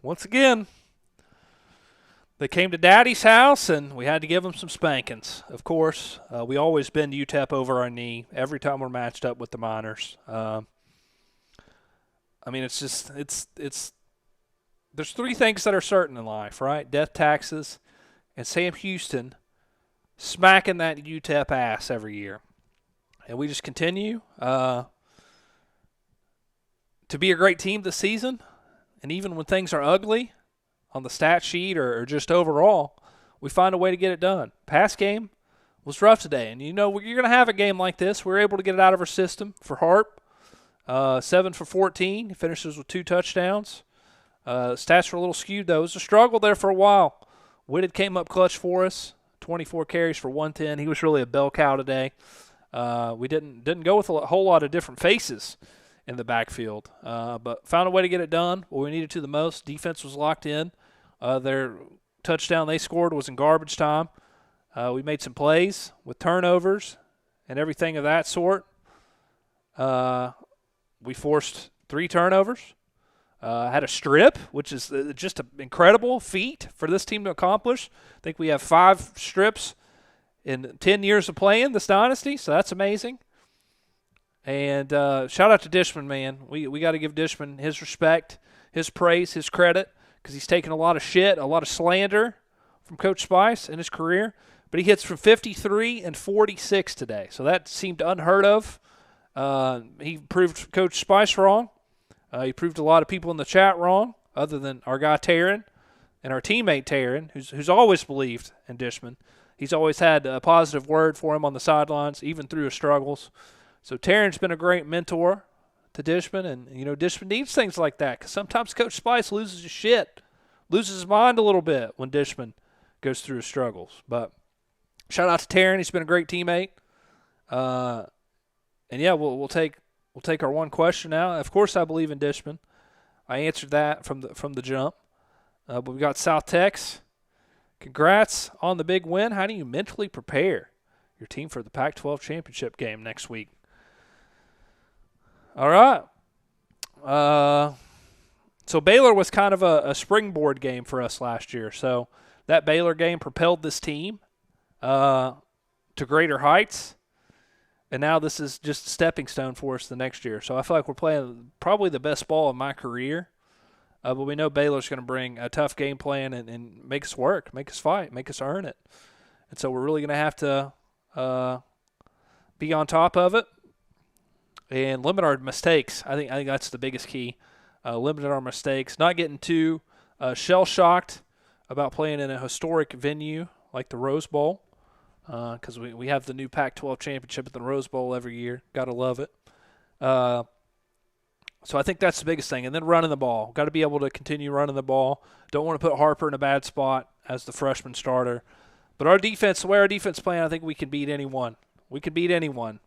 once again, they came to Daddy's house, and we had to give them some spankings. Of course, we always bend UTEP over our knee every time we're matched up with the Miners. I mean, it's just there's 3 things that are certain in life, right? Death, taxes, and Sam Houston smacking that UTEP ass every year. And we just continue to be a great team this season. And even when things are ugly on the stat sheet or just overall, we find a way to get it done. Pass game was rough today. And, you know, you're going to have a game like this. We're able to get it out of our system for Harp. 7 for 14. He finishes with 2 touchdowns. Stats were a little skewed, though. It was a struggle there for a while. Whitted came up clutch for us. 24 carries for 110. He was really a bell cow today. We didn't go with a whole lot of different faces in the backfield, but found a way to get it done. What we needed to the most. Defense was locked in. Their touchdown they scored was in garbage time. We made some plays with turnovers and everything of that sort. We forced 3 turnovers. Had a strip, which is just an incredible feat for this team to accomplish. I think we have 5 strips in 10 years of playing this dynasty, so that's amazing. And shout out to Dishman, man. We got to give Dishman his respect, his praise, his credit, because he's taken a lot of shit, a lot of slander from Coach Spice in his career. But he hits from 53 and 46 today, so that seemed unheard of. He proved Coach Spice wrong. He proved a lot of people in the chat wrong, other than our guy Taryn and our teammate Taryn, who's always believed in Dishman. He's always had a positive word for him on the sidelines, even through his struggles. So Taryn's been a great mentor to Dishman, and, you know, Dishman needs things like that because sometimes Coach Spice loses his shit, loses his mind a little bit when Dishman goes through his struggles. But shout out to Taryn. He's been a great teammate. And, yeah, we'll take our one question now. Of course, I believe in Dishman. I answered that from the jump. But we got South Tex. Congrats on the big win. How do you mentally prepare your team for the Pac-12 championship game next week? All right. So Baylor was kind of a springboard game for us last year. So that Baylor game propelled this team to greater heights. And now this is just a stepping stone for us the next year. So I feel like we're playing probably the best ball of my career. But we know Baylor's going to bring a tough game plan and make us work, make us fight, make us earn it. And so we're really going to have to be on top of it and limit our mistakes. I think that's the biggest key. Limiting our mistakes, not getting too shell-shocked about playing in a historic venue like the Rose Bowl, because we have the new Pac-12 championship at the Rose Bowl every year. Got to love it. So I think that's the biggest thing. And then running the ball. Got to be able to continue running the ball. Don't want to put Harper in a bad spot as the freshman starter. But our defense, the way our defense is playing, I think we can beat anyone. We could beat anyone.